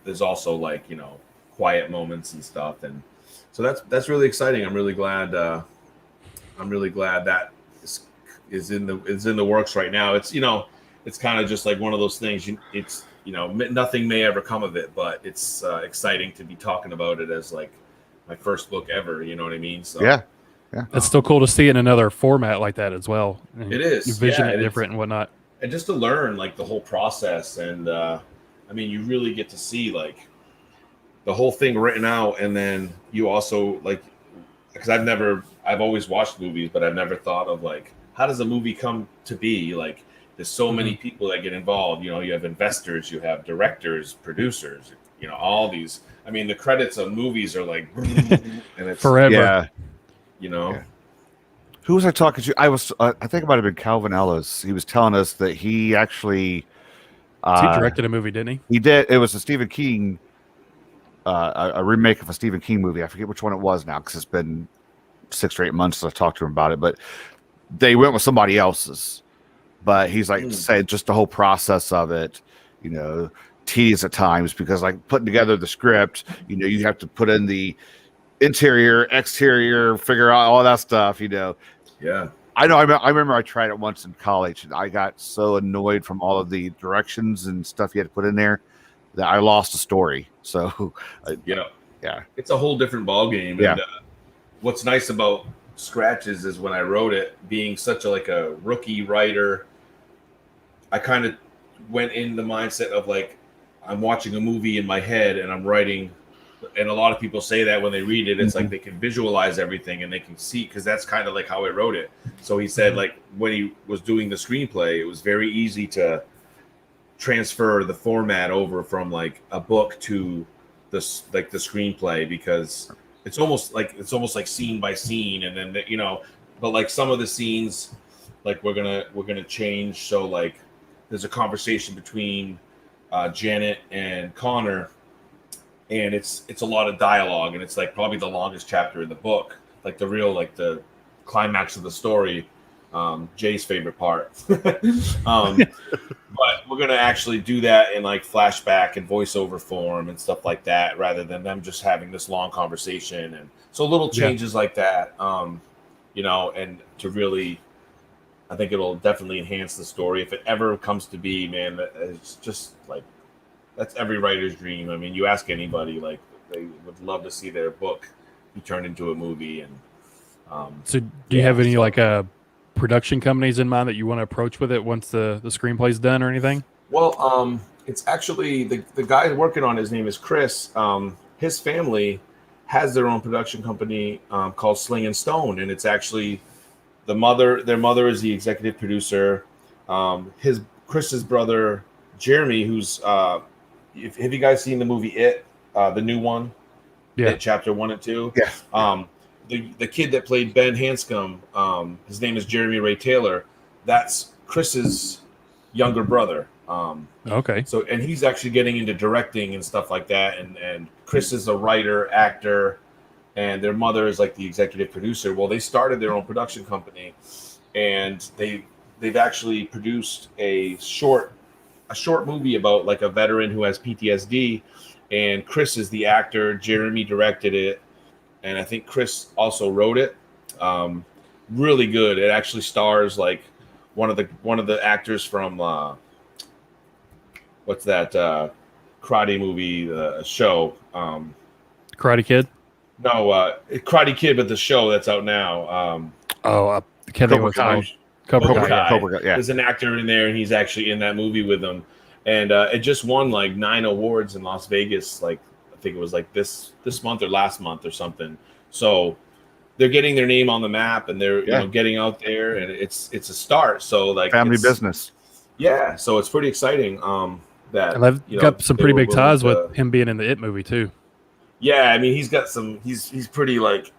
there's also like quiet moments and stuff, and so that's really exciting. I'm really glad that is in the works right now. It's it's kind of just like one of those things. Nothing may ever come of it, but it's exciting to be talking about it as like my first book ever. You know what I mean? So yeah. It's still cool to see it in another format like that as well. And it is. You vision it different and whatnot. And just to learn like the whole process, and you really get to see like the whole thing written out, and then you also like because I've always watched movies, but I've never thought of like how does a movie come to be? Like there's so many people that get involved. You have investors, you have directors, producers, all these. The credits of movies are like and it's forever. Yeah. Yeah. Who was I talking to? I think it might have been Calvin Ellis. He was telling us that he actually he directed a movie, didn't he? He did. It was a Stephen King, a remake of a Stephen King movie. I forget which one it was now because it's been 6 or 8 months since I talked to him about it. But they went with somebody else's. But he's like said just the whole process of it, tedious at times because like putting together the script, you have to put in the interior, exterior, figure out all that stuff, Yeah. I know. I remember I tried it once in college and I got so annoyed from all of the directions and stuff you had to put in there that I lost a story. So, it's a whole different ballgame. Yeah. And what's nice about Scratches is when I wrote it, being such a rookie writer, I kind of went in the mindset of like, I'm watching a movie in my head and I'm writing. And a lot of people say that when they read it, it's like they can visualize everything and they can see, because that's kind of like how I wrote it. So he said, like, when he was doing the screenplay, it was very easy to transfer the format over from like a book to the screenplay, because it's almost like scene by scene. And then, but like some of the scenes, like we're gonna change. So like there's a conversation between Janet and Connor, and it's a lot of dialogue, and it's like probably the longest chapter in the book, like the climax of the story, Jay's favorite part. But we're gonna actually do that in like flashback and voiceover form and stuff like that, rather than them just having this long conversation. And so little changes like that, and to really, I think it'll definitely enhance the story if it ever comes to be, man. It's just like that's every writer's dream. I mean, you ask anybody, like they would love to see their book be turned into a movie. And So do you have any like production companies in mind that you want to approach with it once the screenplay's done or anything? Well, it's actually the guy working on, his name is Chris. His family has their own production company called Sling and Stone, and it's actually their mother is the executive producer. Chris's brother Jeremy, who's have you guys seen the movie It, the new one? Yeah, It, chapter 1 and 2. Yeah. The kid that played Ben Hanscom, his name is Jeremy Ray Taylor. That's Chris's younger brother. Okay. So, and he's actually getting into directing and stuff like that. And Chris is a writer, actor, and their mother is like the executive producer. Well, they started their own production company, and they've actually produced a short movie about like a veteran who has PTSD. And Chris is the actor. Jeremy directed it, and I think Chris also wrote it. Really good. It actually stars like one of the actors from what's that karate movie show? Karate Kid. No, Karate Kid, but the show that's out now. I can't think of what's called. Cobra Kai. Cobra Kai, yeah. There's an actor in there, and he's actually in that movie with them. And it just won like 9 awards in Las Vegas. Like I think it was like this month or last month or something. So they're getting their name on the map, and they're you know, getting out there, and it's a start. So like Family business. Yeah, so it's pretty exciting. That And I've got some pretty big ties with him being in the It movie too. Yeah, I mean he's got some. He's pretty like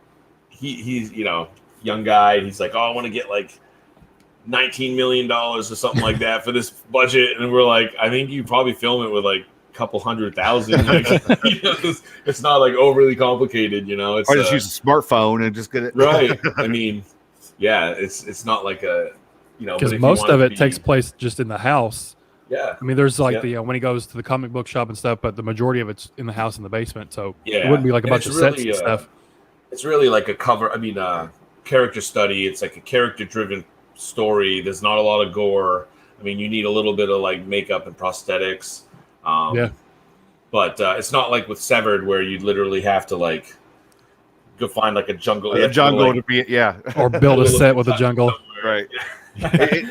he's you know young guy, and he's like, oh, I want to get like $19 million or something like that for this budget, and we're like, I think you probably film it with like a couple 100,000. Like, you know, it's not like overly complicated, you know. It's Or just use a smartphone and just get it right. I mean, yeah, it's not like a you know Because most of it takes place just in the house. Yeah, I mean, there's like the when he goes to the comic book shop and stuff, but the majority of it's in the house in the basement. So yeah, it wouldn't be like a and bunch of sets and stuff. It's really like a cover. I mean, character study. It's like a character-driven story. There's not a lot of gore. I mean, you need a little bit of like makeup and prosthetics. But it's not like with Severed where you literally have to like go find like a jungle. to be Or build a set with a jungle. Right.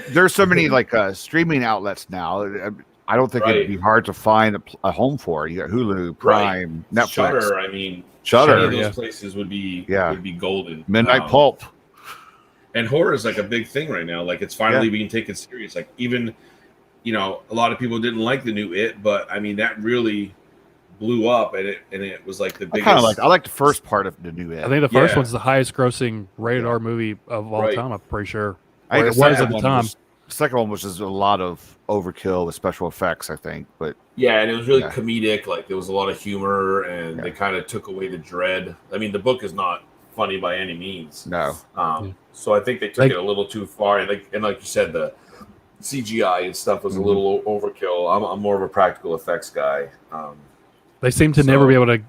There's so many like streaming outlets now. I don't think it'd be hard to find a home for. You got Hulu, Prime, Netflix, Shudder. I mean, Shudder. Those places would be golden. Midnight Pulp. And horror is like a big thing right now. Like it's finally being taken serious. Like even, you know, a lot of people didn't like the new It, but I mean that really blew up, and it was like the biggest. I like the first part of the new It. I think the first one's the highest grossing rated R movie of all time. I'm pretty sure. I think it was at the time. The second one was just a lot of overkill with special effects, I think. But yeah, and it was really comedic. Like there was a lot of humor, and they kind of took away the dread. I mean, the book is not funny by any means. No. So I think they took it a little too far, and like you said, the CGI and stuff was a little overkill. I'm more of a practical effects guy. They seem to never be able to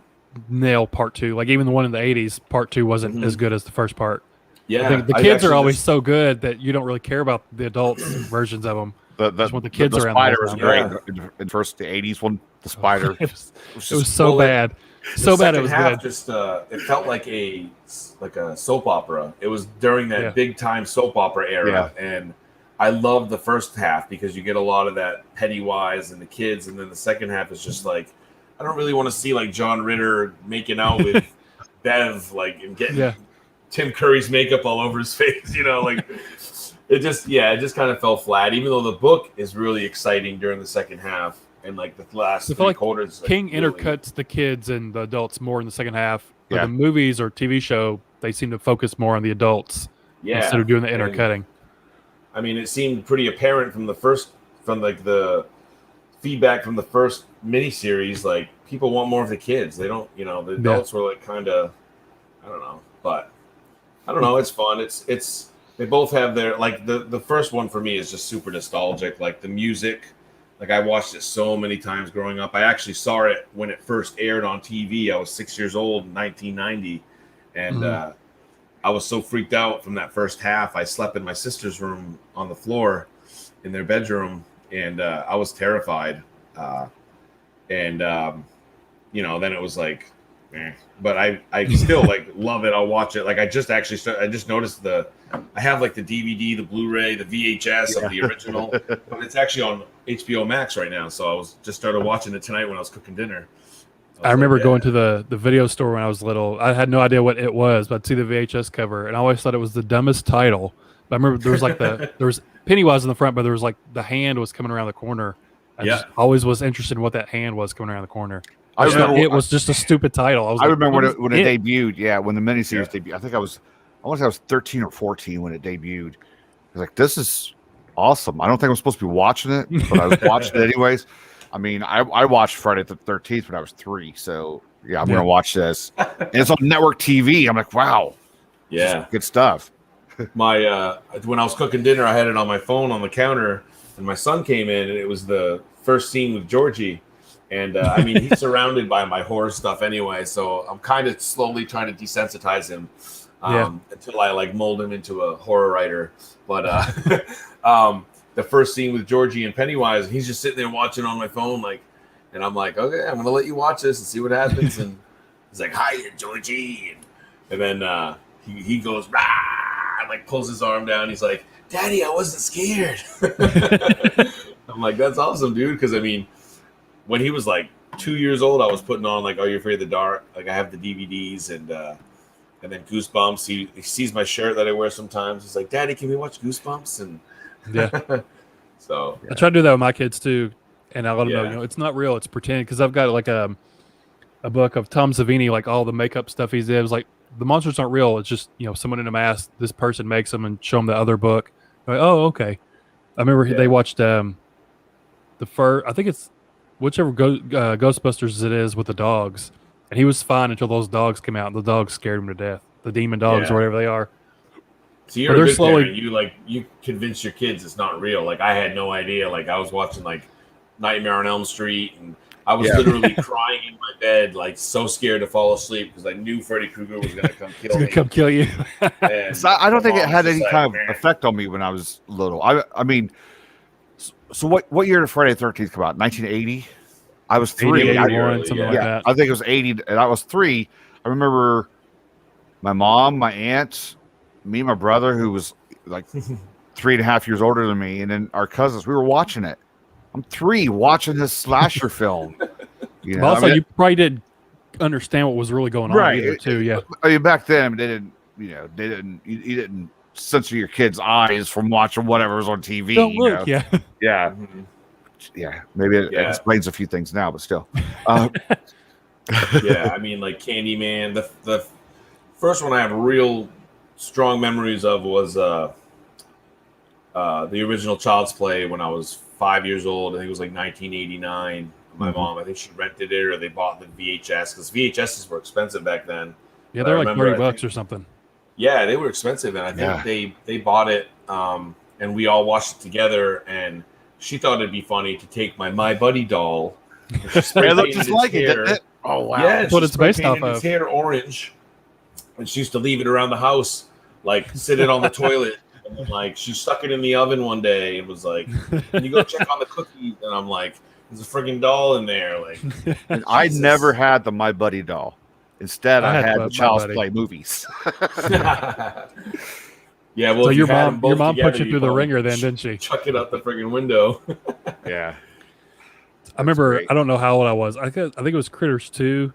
nail part 2. Like even the one in the 80s, part 2 wasn't as good as the first part. Yeah, I think the kids are always so good that you don't really care about the adults versions of them. Just want the kids the around. Spider was great in first the 80s one. The Spider. It was so bad. So bad it was good. Just it felt like a soap opera. It was during that big time soap opera era, and I loved the first half because you get a lot of that Pennywise and the kids, and then the second half is just like I don't really want to see like John Ritter making out with Bev, like and getting Tim Curry's makeup all over his face. You know, like it just kind of fell flat. Even though the book is really exciting during the second half. And like the last 3 quarters, King intercuts the kids and the adults more in the second half. But the movies or TV show, they seem to focus more on the adults instead of doing the intercutting. I mean, it seemed pretty apparent from the feedback from the first miniseries. Like people want more of the kids. They don't, you know, the adults were like kind of, I don't know, but I don't know. It's fun. It's they both have their like the first one for me is just super nostalgic. Like the music. Like I watched it so many times growing up. I actually saw it when it first aired on TV. I was 6 years old in 1990, and I was so freaked out from that first half. I slept in my sister's room on the floor in their bedroom, and I was terrified. and then it was like, eh. But I still like love it. I'll watch it. Like I just noticed I have like the DVD, the Blu-ray, the VHS of the original, but it's actually on HBO Max right now. So I was just started watching it tonight when I was cooking dinner. I remember going to the video store when I was little. I had no idea what it was, but I'd see the VHS cover, and I always thought it was the dumbest title. But I remember there was like there was Pennywise in the front, but there was like the hand was coming around the corner. I just always was interested in what that hand was coming around the corner. I remember it was just a stupid title. I remember when it debuted. Yeah, when the miniseries debuted. I think I want to say I was 13 or 14 when it debuted. I was like, this is awesome. I don't think I'm supposed to be watching it, but I was watching it anyways. I mean, I watched Friday the 13th when I was 3, so yeah, I'm gonna watch this. And it's on network TV. I'm like, wow, good stuff. My when I was cooking dinner, I had it on my phone on the counter, and my son came in, and it was the first scene with Georgie. And I mean, he's surrounded by my horror stuff anyway, so I'm kind of slowly trying to desensitize him until I like mold him into a horror writer. But the first scene with Georgie and Pennywise, he's just sitting there watching on my phone, like, and I'm like, okay, I'm gonna let you watch this and see what happens. And he's like, "Hi, Georgie," and then he goes, "Rah!" and like pulls his arm down. He's like, "Daddy, I wasn't scared." I'm like, "That's awesome, dude," because I mean, when he was like 2 years old, I was putting on like "Are You Afraid of the Dark?" Like I have the DVDs and then Goosebumps. He sees my shirt that I wear sometimes. He's like, "Daddy, can we watch Goosebumps?" And so I try to do that with my kids too, and I let them know, it's not real, it's pretend. Because I've got like a book of Tom Savini, like all the makeup stuff he did. It was like the monsters aren't real. It's just someone in a mask. This person makes them, and show them the other book. Like, oh, okay. I remember they watched I think it's whichever Ghostbusters it is with the dogs, and he was fine until those dogs came out. And the dogs scared him to death. The demon dogs or whatever they are. So you're a good parent. You convince your kids it's not real. Like I had no idea. Like I was watching like Nightmare on Elm Street, and I was literally crying in my bed, like so scared to fall asleep because I knew Freddy Krueger was gonna come kill me. Come kill you. So I don't think it had any kind of effect on me when I was little. I mean, so what year did Friday the 13th come out? 1980. I was 3. 81, something like that. I think it was 80, and I was 3. I remember my mom, my aunt, me and my brother, who was like 3.5 years older than me, and then our cousins. We were watching it. I'm 3 watching this slasher film. Also, you probably didn't understand what was really going on either, too. Yeah. I mean, back then, you didn't censor your kids' eyes from watching whatever was on TV. Don't look, yeah. Yeah. Maybe it explains a few things now, but still. Yeah, I mean, like Candyman. The first one I have real strong memories of was the original Child's Play when I was 5 years old. I think it was like 1989. My mom, I think she rented it or they bought the VHS because VHSs were expensive back then. Yeah, they're like $30 or something. Yeah, they were expensive, and I think they bought it, and we all watched it together. And she thought it'd be funny to take my Buddy doll. It looked just like it, didn't it? Oh wow! Yeah, that's what it's based off of. His hair orange, and she used to leave it around the house, like sit it on the toilet. And then, like she stuck it in the oven one day and was like, "Can you go check on the cookies?" And I'm like, "There's a freaking doll in there!" Like, and I never had the My Buddy doll. Instead, I had the Child's Play movies. Yeah, well, so your mom put you through the ringer then, didn't she? Chuck it out the freaking window. Yeah. I remember, I don't know how old I was. I think it was Critters 2.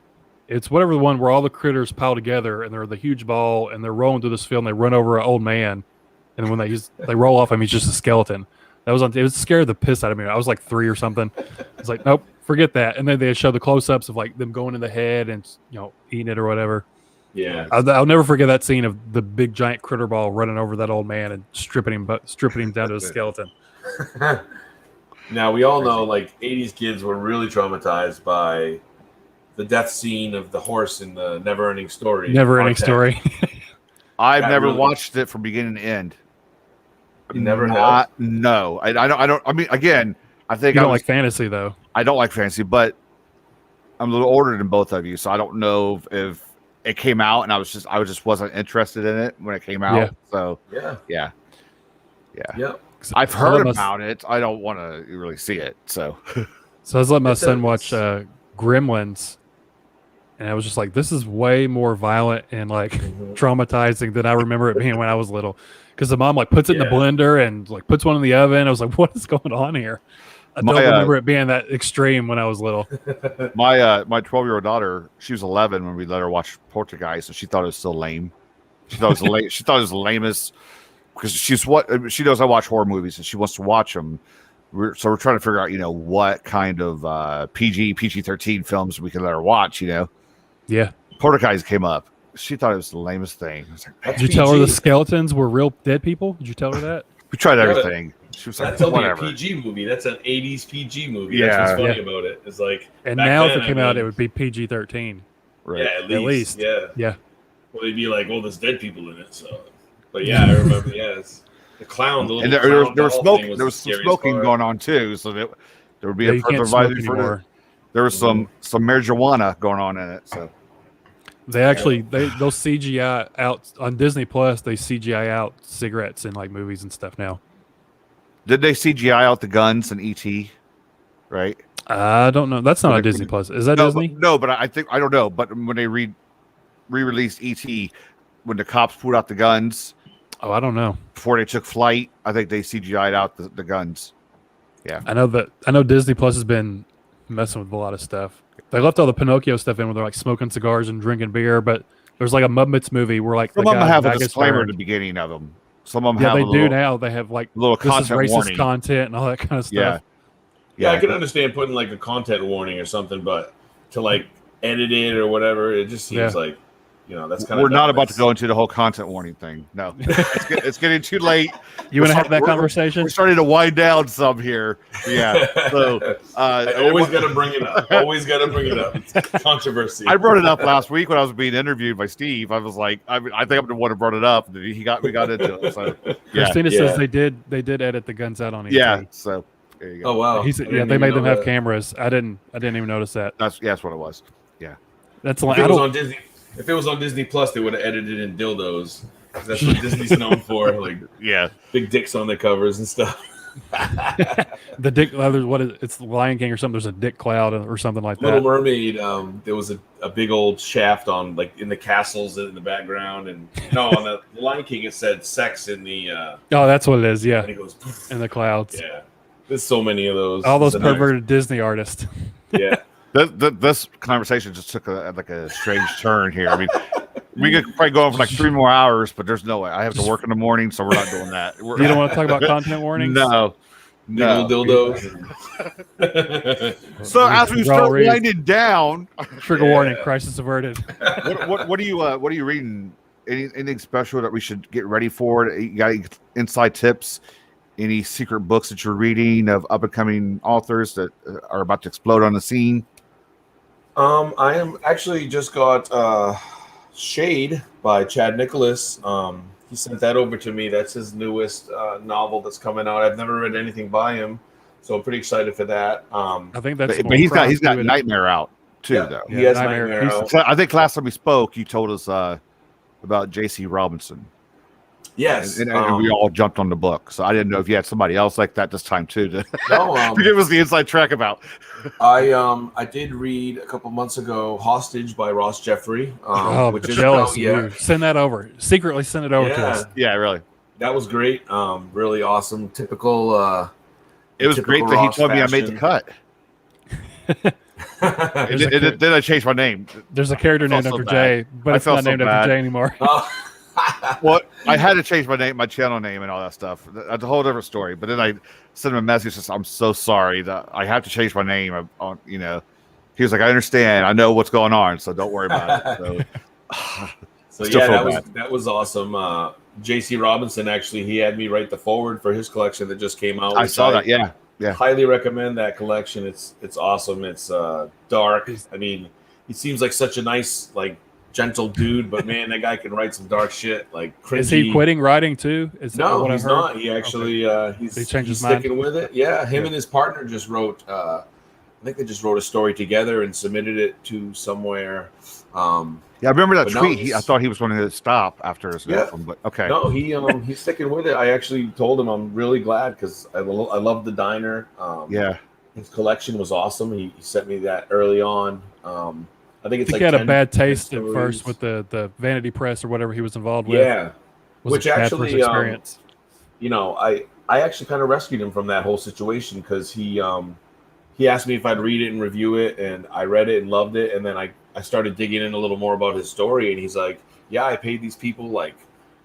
It's whatever the one where all the critters pile together and they're the huge ball and they're rolling through this field and they run over an old man. And when they roll off him, he's just a skeleton. It was scared the piss out of me. I was like 3 or something. I was like, nope, forget that. And then they show the close-ups of like them going in the head and eating it or whatever. Yeah, I'll never forget that scene of the big giant critter ball running over that old man and stripping him down to a skeleton. Now we all know, like 80s kids were really traumatized by the death scene of the horse in the Never-Ending Story. Never-Ending Story. I've never watched it from beginning to end. You never have? No, I don't. I mean, again, I think you don't like fantasy though. I don't like fantasy, but I'm a little older than both of you, so I don't know if it came out and I just wasn't interested in it when it came out. Yeah. So yeah. I've heard about it. I don't want to really see it. So So I was letting my It's a- son watch Gremlins, and I was just like, this is way more violent and like traumatizing than I remember it being when I was little. Because the mom like puts it in the Yeah. blender and like puts one in the oven. I was like, what is going on here? I don't remember it being that extreme when I was little. My 12-year-old daughter, she was 11 when we let her watch Poltergeist, and she thought it was so lame. She thought it was lame. She thought it was the lamest because she knows I watch horror movies and she wants to watch them. So we're trying to figure out, what kind of PG-13 films we can let her watch. Yeah. Poltergeist came up. She thought it was the lamest thing. I was like, Did you tell her the skeletons were real dead people? Did you tell her that? we tried everything. She was like, That's only a whatever. PG movie. That's an 80s PG movie. Yeah. That's what's funny about it. It's like, And back now then, if it came out, it would be PG-13. Right. Yeah, at least. Yeah. Yeah. Well, they'd be like, well, there's dead people in it. So, but yeah, I remember. Yes, the clown. The little And clown there was doll smoking. thing There was the some scariest smoking part. going on too. So there would be Yeah, a you further can't smoke advisory for anymore. there was some marijuana going on in it. So They actually they'll CGI out on Disney Plus. They CGI out cigarettes in like movies and stuff now. did they CGI out the guns in ET? Right. I don't know. That's not on Disney Plus. Is that No, Disney? no, but I think I don't know. But when they re-released ET, when the cops pulled out the guns Oh, I don't know. before they took flight, I think they CGI'd out the guns. I know Disney Plus has been messing with a lot of stuff. They left all the Pinocchio stuff in where they're like smoking cigars and drinking beer, but there's like a Muppets movie where like Some the of them guy have a that gets disclaimer at burned. the beginning of them. Some of them Yeah, have they a do little, now. They have like little this is content racist warning. content and all that kind of Yeah. stuff. Yeah, I can understand putting like a content warning or something, but to like edit it or whatever, it just seems like, that's kind of. We're not about to go into the whole content warning thing. No, it's getting too late. You want to have that We're conversation? starting to wind down some here. Yeah. So I always got to bring it up. Always got to bring it up. It's controversy. I brought it up last week when I was being interviewed by Steve. I was like, I think I'm the one who brought it up. We got into it. So yeah, Christina says they did edit the guns out on ET. yeah. So there you go. Oh wow. He said, yeah, they made them have cameras. I didn't even notice that. That's what it was. Yeah. That's If like it I was don't. on Disney, if it was on Disney Plus, they would have edited in dildos. That's what Disney's known for, like Yeah. big dicks on the covers and stuff. The dick. What is it's the Lion King or something? There's a dick cloud or something like Little that. Mermaid, there was a big old shaft on like in the castles in the background, and no, on the Lion King it said sex in the Oh, that's what it is. Yeah, and it goes poof. in the clouds. Yeah. There's so many of those. All those It's a nice- perverted Disney artists. Yeah. This conversation just took a strange turn here. I mean, we could probably go on for like 3 more hours, but there's no way. I have to work in the morning, so we're not doing that. You don't want to talk about content warnings? No. Little dildos. So as we Raw start read. winding down, Trigger warning. Crisis averted. what are you reading? Anything special that we should get ready for? You got any inside tips? Any secret books that you're reading of up and coming authors that are about to explode on the scene? I am actually just got Shade by Chad Nicholas. He sent that over to me. That's his newest novel that's coming out. I've never read anything by him, so I'm pretty excited for that. I think that's. But he's got doing it. Nightmare out too, Yeah. though. He has Nightmare. Nightmare out. So I think last time we spoke, you told us about J.C. Robinson. Yes, And we all jumped on the book. So I didn't know if you had somebody else like that this time too to, no, to give us the inside track about. I did read a couple months ago "Hostage" by Ross Jeffrey, Oh, which is jealous out of yet. you. Send that over. Secretly send it over to us. Yeah, really. That was great. Really awesome. Typical. It was great that he told me I made the cut. Then I changed my name. There's a character named felt so after Jay, but I it's felt not so named bad. after Jay anymore. Well, I had to change my name, my channel name, and all that stuff. That's a whole different story. But then I sent him a message. Says, "I'm so sorry that I have to change my name." He was like, "I understand. I know what's going on, so don't worry about it." So Still yeah, feel that was awesome. J.C. Robinson actually, he had me write the forward for his collection that just came out. I which saw that. Yeah. Highly recommend that collection. It's awesome. It's dark. I mean, he seems like such a nice, like gentle dude, but man, that guy can write some dark shit. Like cringy. Is he quitting writing too? Is that No, what he's I've heard? not. He actually He changed his he's mind? sticking with it. Yeah, him and his partner just wrote. I think they just wrote a story together and submitted it to somewhere. Yeah, I remember that But no, tweet. I thought he was going to stop after his next one, but okay. No, he's sticking with it. I actually told him I'm really glad because I love the diner. Yeah. His collection was awesome. He sent me that early on. I think it's I think like he had a 10 bad taste at stories. first with the Vanity Press or whatever he was involved with. Yeah, Was which it bad for his actually, experience? you know, I actually kind of rescued him from that whole situation because he asked me if I'd read it and review it, and I read it and loved it, and then I started digging in a little more about his story, and he's like, yeah, I paid these people like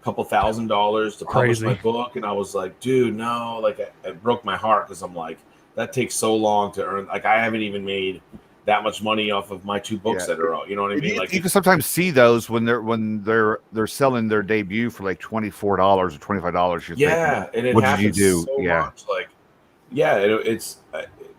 a couple $1,000s to publish Crazy. my book, and I was like, dude, no, like it broke my heart because I'm like, that takes so long to earn. Like I haven't even made that much money off of my 2 books that are out. You know what I mean? Like you can sometimes see those when they're selling their debut for like $24 or $25. Yeah, and it what did you happens do? so Yeah. much. Like, yeah, it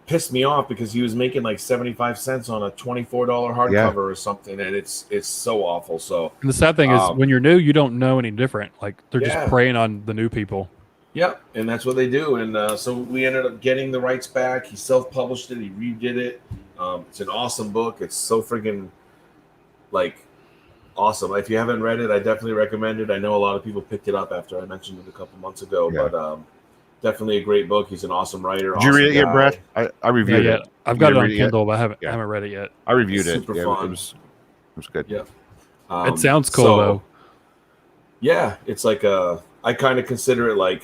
pissed me off because he was making like 75 cents on a $24 hardcover or something, and it's so awful. So, And the sad thing is, when you're new, you don't know any different. Like they're just preying on the new people. yeah, and that's what they do. And so we ended up getting the rights back. He self-published it. He redid it. It's an awesome book. It's so friggin' like awesome. If you haven't read it, I definitely recommend it. I know a lot of people picked it up after I mentioned it a couple months ago, but definitely a great book. He's an awesome writer. Did you read it yet, Brett? I reviewed it. I've got it on Kindle, but I haven't read it yet. I reviewed it. Super fun. It was good. Yeah. It sounds cool though. Yeah, it's like I kind of consider it like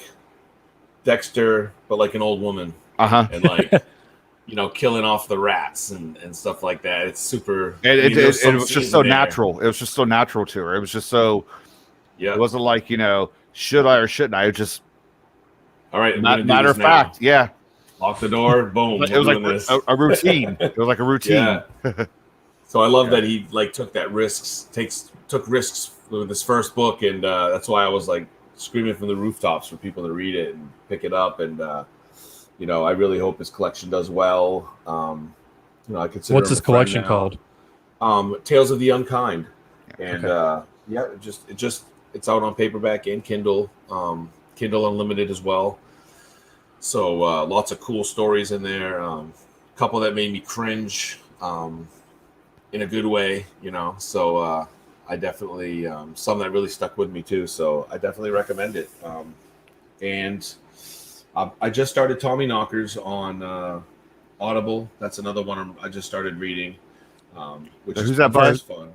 Dexter, but like an old woman. And like killing off the rats and stuff like that. It's super. It was just so natural. It was just so natural to her. It was just so. Yeah. It wasn't like should I or shouldn't I? It just. All right. Matter of fact, yeah. Lock the door. Boom. It was like a routine. It was like a routine. Yeah. So I love that he like took risks with his first book, and that's why I was like screaming from the rooftops for people to read it and pick it up, and I really hope his collection does well. I consider. What's his collection called? Tales of the Unkind, and it's out on paperback and Kindle, Kindle Unlimited as well. So lots of cool stories in there. A couple that made me cringe in a good way, So I definitely some that really stuck with me too. So I definitely recommend it. And I just started Tommy Knockers on Audible. That's another one I just started reading. Who's that by? Fun.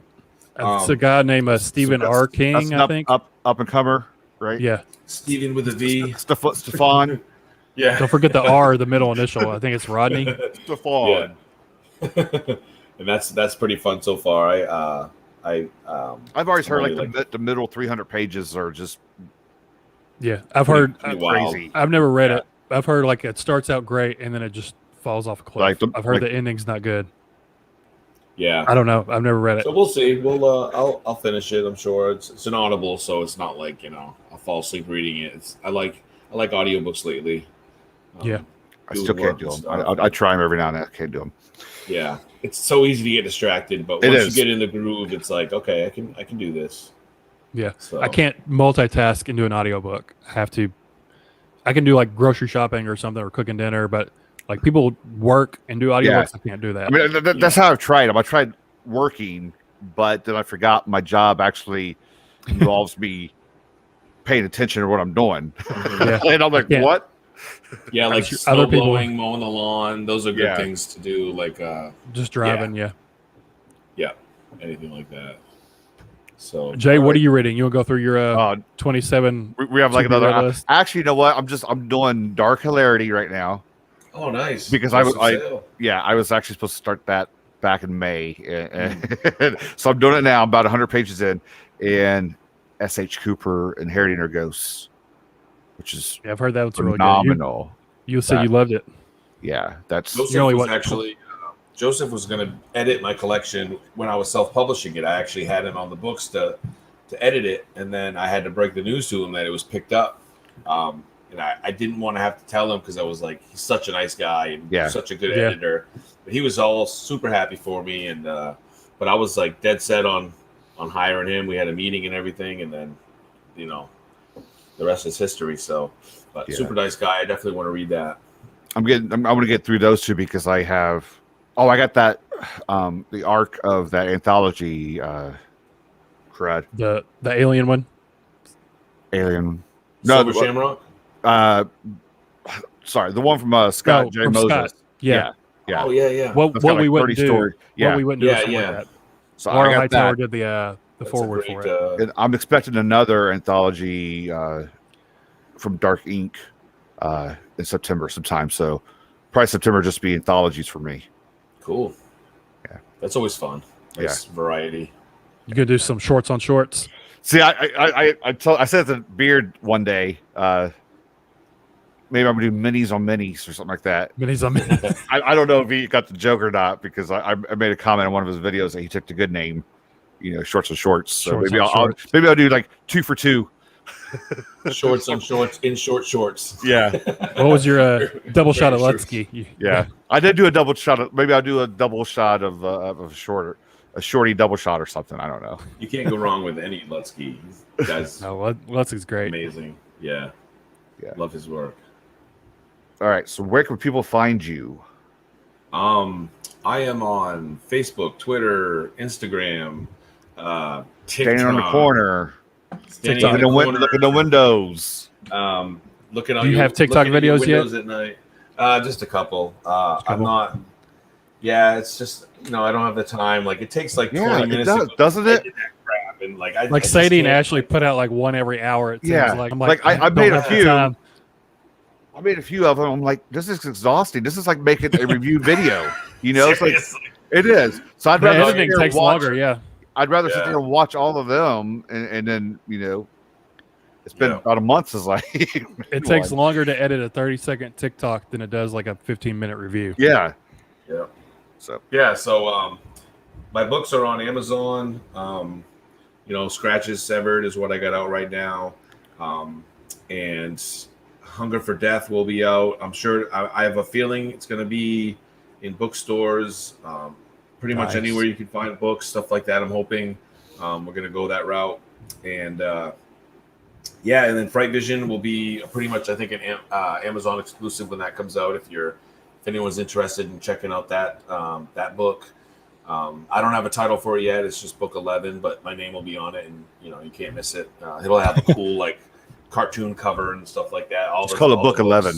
It's a guy named Stephen R. King, I think. Up and comer, right? Yeah. Stephen with a V. Stefan. Yeah. Don't forget the R, the middle initial. I think it's Rodney. Stefan. Yeah. And that's pretty fun so far. I've always heard like the middle 300 pages are just. Yeah, I've heard crazy. I've never read it. I've heard like it starts out great and then it just falls off a cliff. I've heard the ending's not good. Yeah, I don't know. I've never read it. So we'll see. I'll finish it. I'm sure it's an Audible, so it's not like I'll fall asleep reading it. I like audiobooks lately. Yeah, I still can't do them. I try them every now and then. I can't do them. Yeah, it's so easy to get distracted, but once you get in the groove, it's like okay, I can do this. Yeah, so. I can't multitask and do an audiobook. I can do like grocery shopping or something or cooking dinner, but like people work and do audiobooks. I can't do that. I mean, that's how I've tried them. I tried working, but then I forgot my job actually involves me paying attention to what I'm doing. Yeah. And I'm like, what? Yeah, like snow blowing, mowing the lawn. Those are good things to do. Like just driving. Yeah, anything like that. So Jay, what are you reading? You want to go through your 27? We have like another list? Actually, you know what? I'm doing Dark Hilarity right now. Oh, nice! Because I was actually supposed to start that back in May, and so I'm doing it now. I'm about 100 pages in, and S.H. Cooper Inheriting Her Ghosts, which is I've heard that was phenomenal. Really good. You said you loved it. Yeah, that's Joseph was going to edit my collection when I was self-publishing it. I actually had him on the books to edit it, and then I had to break the news to him that it was picked up. And I didn't want to have to tell him because I was like, he's such a nice guy and such a good editor. But he was all super happy for me, and but I was like dead set on hiring him. We had a meeting and everything, and then the rest is history. So, but super nice guy. I definitely want to read that. I'm going to get through those two because I have. Oh, I got that. The arc of that anthology. Crud. The alien one. Alien. Silver Shamrock. Sorry, the one from Scott J. Moses. Scott. Yeah. Yeah. Oh yeah. What That's got we like wouldn't 30 do. story. Yeah. What we wouldn't do Yeah, is something yeah. like that. So Laura I got Hightower that. did the That's a forward great, for it. And I'm expecting another anthology from Dark Ink in September sometime. So probably September just be anthologies for me. Cool. Yeah. That's always fun. Nice variety. You gonna do some shorts on shorts? See, I said to Beard one day, maybe I'm gonna do minis on minis or something like that. Minis on minis. I don't know if he got the joke or not because I made a comment on one of his videos that he took the good name, shorts on shorts. So Shorts maybe on shorts. maybe I'll do like 2 for 2. Shorts on shorts in shorts. Yeah, What was your double shot of Very Lutsky? yeah. I did do a double shot. Maybe I'll do a double shot of a shorty double shot or something. I don't know. You can't go wrong with any Lutsky. Guy's No, Lutsky's great. amazing. Yeah. Yeah. Love his work. All right. So where can people find you? I am on Facebook, Twitter, Instagram, TikTok. Standing on the corner. Standing Look in the corner. look in the windows. Looking out Do you your- have TikTok looking at your videos yet? windows at night. Just a couple. I'm not. Yeah, it's just I don't have the time. Like it takes like 20 Yeah, it minutes. does, to go doesn't it? edit that crap and I Like just Sadie and can't, Ashley put out like one every hour. It seems Yeah. like. I'm Like, I don't made a have the few. time. I made a few of them. I'm like, this is exhausting. This is like making a review video. It's like Seriously. it is. So I'd The rather sit editing there and takes watch. longer. Yeah. I'd rather sit Yeah. there and watch all of them, and then it's been about a month since I. It takes longer to edit a 30-second TikTok than it does like a 15-minute review. Yeah. Yeah. So So my books are on Amazon. Scratches Severed is what I got out right now. And Hunger for Death will be out. I'm sure I have a feeling it's going to be in bookstores, pretty much Nice. anywhere you can find books, stuff like that. I'm hoping we're going to go that route. And and then Fright Vision will be pretty much, I think, an Amazon exclusive when that comes out. If anyone's interested in checking out that book. I don't have a title for it yet. It's just book 11, but my name will be on it, and you can't miss it. It'll have a cool cartoon cover and stuff like that. It's called a book 11.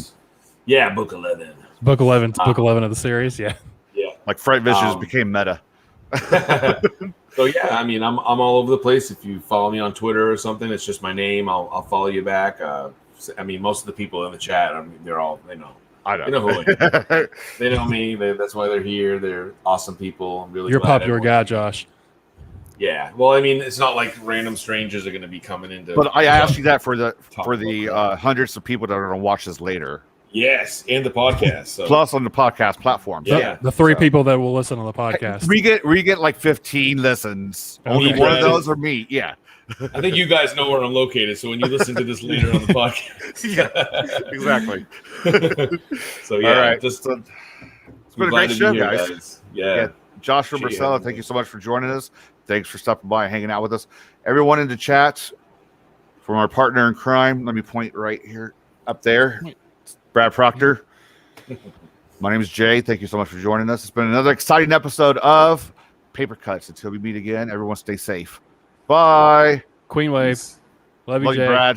Yeah, book 11. Book 11. Book 11 of the series. Yeah. Yeah. Like Fright Vision just became meta. So yeah, I mean, I'm all over the place. If you follow me on Twitter or something, it's just my name. I'll follow you back. I mean, most of the people in the chat, they're all they know. I know. They know who I am. They know me. That's why they're here. They're awesome people. I'm really You're a glad popular everyone- guy, Josh. Yeah. Well, I mean, it's not like random strangers are going to be coming into. But I asked you that for the Talk hundreds of people that are going to watch this later, Yes, and the podcast. So. plus on the podcast platform. Yeah. The three So- people that will listen on the podcast. We get like 15 listens. Only Okay. one of those are me. Yeah. I think you guys know where I'm located. So when you listen to this later on the podcast, Yeah. Exactly. So yeah, All right. just It's been a great show, guys. Yeah. Josh from Sure, Marsella, yeah. thank you so much for joining us. Thanks for stopping by and hanging out with us. Everyone in the chat, from our partner in crime, let me point right here up there, Brad Proctor. My name is Jay. Thank you so much for joining us. It's been another exciting episode of Paper Cuts. Until we meet again, everyone stay safe. Bye. Queen Wave. Love you, Love you, Jay. Brad.